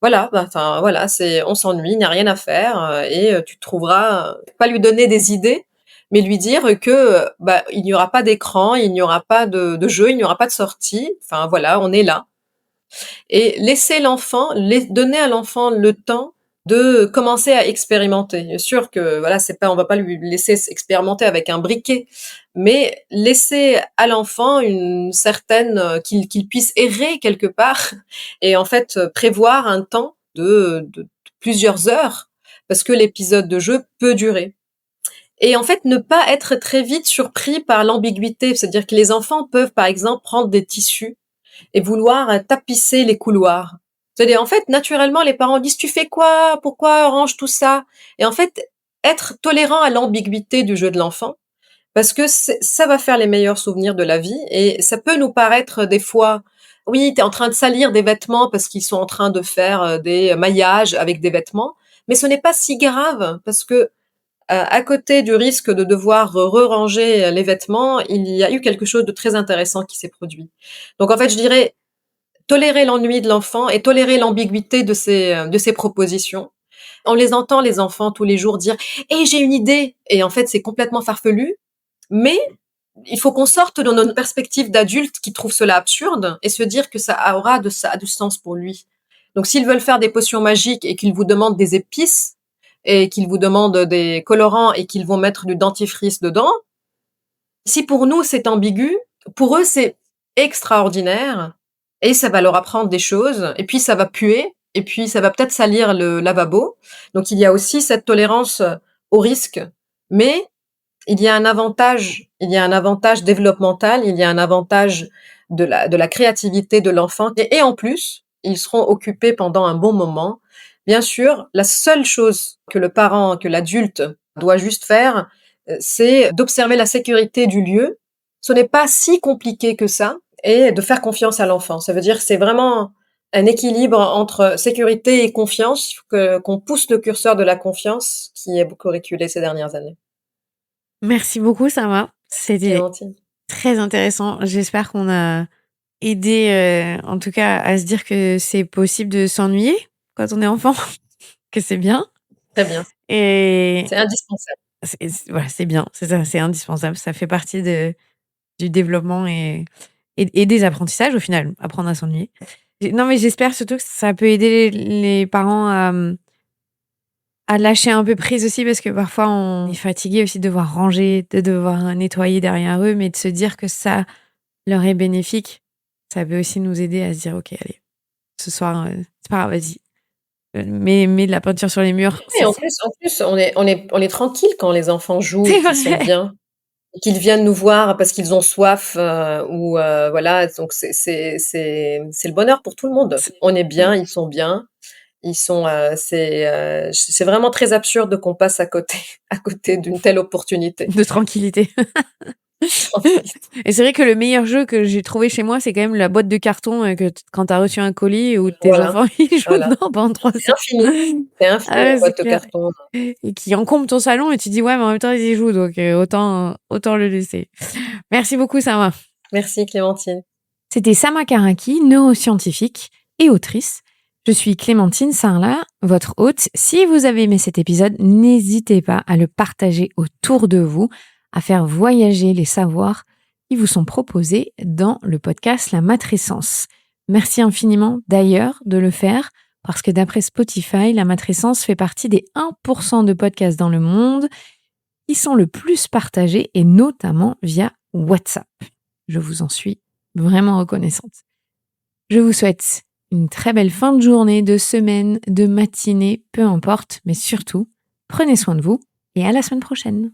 voilà, bah, enfin voilà, c'est on s'ennuie, il n'y a rien à faire et tu trouveras pas lui donner des idées, mais lui dire que bah il n'y aura pas d'écran, il n'y aura pas de jeu, il n'y aura pas de sortie. Enfin voilà, on est là et laisser l'enfant, donner à l'enfant le temps de commencer à expérimenter. Bien sûr que voilà, c'est pas, on va pas lui laisser expérimenter avec un briquet, mais laisser à l'enfant une certaine qu'il puisse errer quelque part et en fait prévoir un temps de plusieurs heures parce que l'épisode de jeu peut durer. Et en fait, ne pas être très vite surpris par l'ambiguïté, c'est-à-dire que les enfants peuvent, par exemple, prendre des tissus et vouloir tapisser les couloirs. C'est-à-dire, en fait, naturellement, les parents disent, tu fais quoi? Pourquoi range tout ça? Et en fait, être tolérant à l'ambiguïté du jeu de l'enfant, parce que ça va faire les meilleurs souvenirs de la vie, et ça peut nous paraître des fois, oui, t'es en train de salir des vêtements parce qu'ils sont en train de faire des maillages avec des vêtements, mais ce n'est pas si grave, parce que à côté du risque de devoir re-ranger les vêtements, il y a eu quelque chose de très intéressant qui s'est produit. Donc en fait, je dirais tolérer l'ennui de l'enfant et tolérer l'ambiguïté de ses propositions. On les entend, les enfants, tous les jours dire «Eh, j'ai une idée!» et en fait, c'est complètement farfelu, mais il faut qu'on sorte de notre perspective d'adulte qui trouve cela absurde et se dire que ça aura du sens pour lui. Donc s'ils veulent faire des potions magiques et qu'ils vous demandent des épices et qu'ils vous demandent des colorants et qu'ils vont mettre du dentifrice dedans, si pour nous c'est ambigu, pour eux c'est extraordinaire et ça va leur apprendre des choses et puis ça va puer et puis ça va peut-être salir le lavabo. Donc il y a aussi cette tolérance au risque, mais il y a un avantage développemental, il y a un avantage de la créativité de l'enfant et en plus, ils seront occupés pendant un bon moment. Bien sûr, la seule chose que le parent, que l'adulte doit juste faire, c'est d'observer la sécurité du lieu. Ce n'est pas si compliqué que ça et de faire confiance à l'enfant. Ça veut dire que c'est vraiment un équilibre entre sécurité et confiance, qu'on pousse le curseur de la confiance qui est beaucoup reculé ces dernières années. Merci beaucoup, Sarah. C'est C'était gentil. très intéressant. J'espère qu'on a aidé, en tout cas, à se dire que c'est possible de s'ennuyer quand on est enfant, que c'est bien. Très bien. Et C'est indispensable. voilà, c'est bien, c'est ça, c'est indispensable. Ça fait partie du développement et des apprentissages au final, apprendre à s'ennuyer. Non, mais j'espère surtout que ça peut aider les parents à lâcher un peu prise aussi parce que parfois on est fatigué aussi de devoir ranger, de devoir nettoyer derrière eux, mais de se dire que ça leur est bénéfique, ça peut aussi nous aider à se dire ok, allez, ce soir, c'est pas grave, vas-y, mets de la peinture sur les murs, Et c'est en plus, on est tranquille quand les enfants jouent et c'est qu'ils sont vrai. bien et qu'ils viennent nous voir parce qu'ils ont soif, ou voilà, donc c'est le bonheur pour tout le monde. C'est- On est bien, ils sont bien, ils sont, c'est vraiment très absurde qu'on passe à côté à côté d'une telle opportunité. de tranquillité. Et c'est vrai que le meilleur jeu que j'ai trouvé chez moi, c'est quand même la boîte de carton quand t'as reçu un colis où tes Voilà, enfants ils jouent voilà. dedans pendant 3 C'est heures. infini. C'est infini Ah ouais, la c'est boîte de clair. carton. Et qui encombre ton salon et tu dis ouais, mais en même temps ils y jouent donc autant le laisser. Merci beaucoup Sama. Merci Clémentine. C'était Sama Karaki, neuroscientifique et autrice. Je suis Clémentine Sarlat, votre hôte. Si vous avez aimé cet épisode, n'hésitez pas à le partager autour de vous, à faire voyager les savoirs qui vous sont proposés dans le podcast La Matrescence. Merci infiniment d'ailleurs de le faire parce que d'après Spotify, La Matrescence fait partie des 1% de podcasts dans le monde qui sont le plus partagés et notamment via WhatsApp. Je vous en suis vraiment reconnaissante. Je vous souhaite une très belle fin de journée, de semaine, de matinée, peu importe, mais surtout, prenez soin de vous et à la semaine prochaine.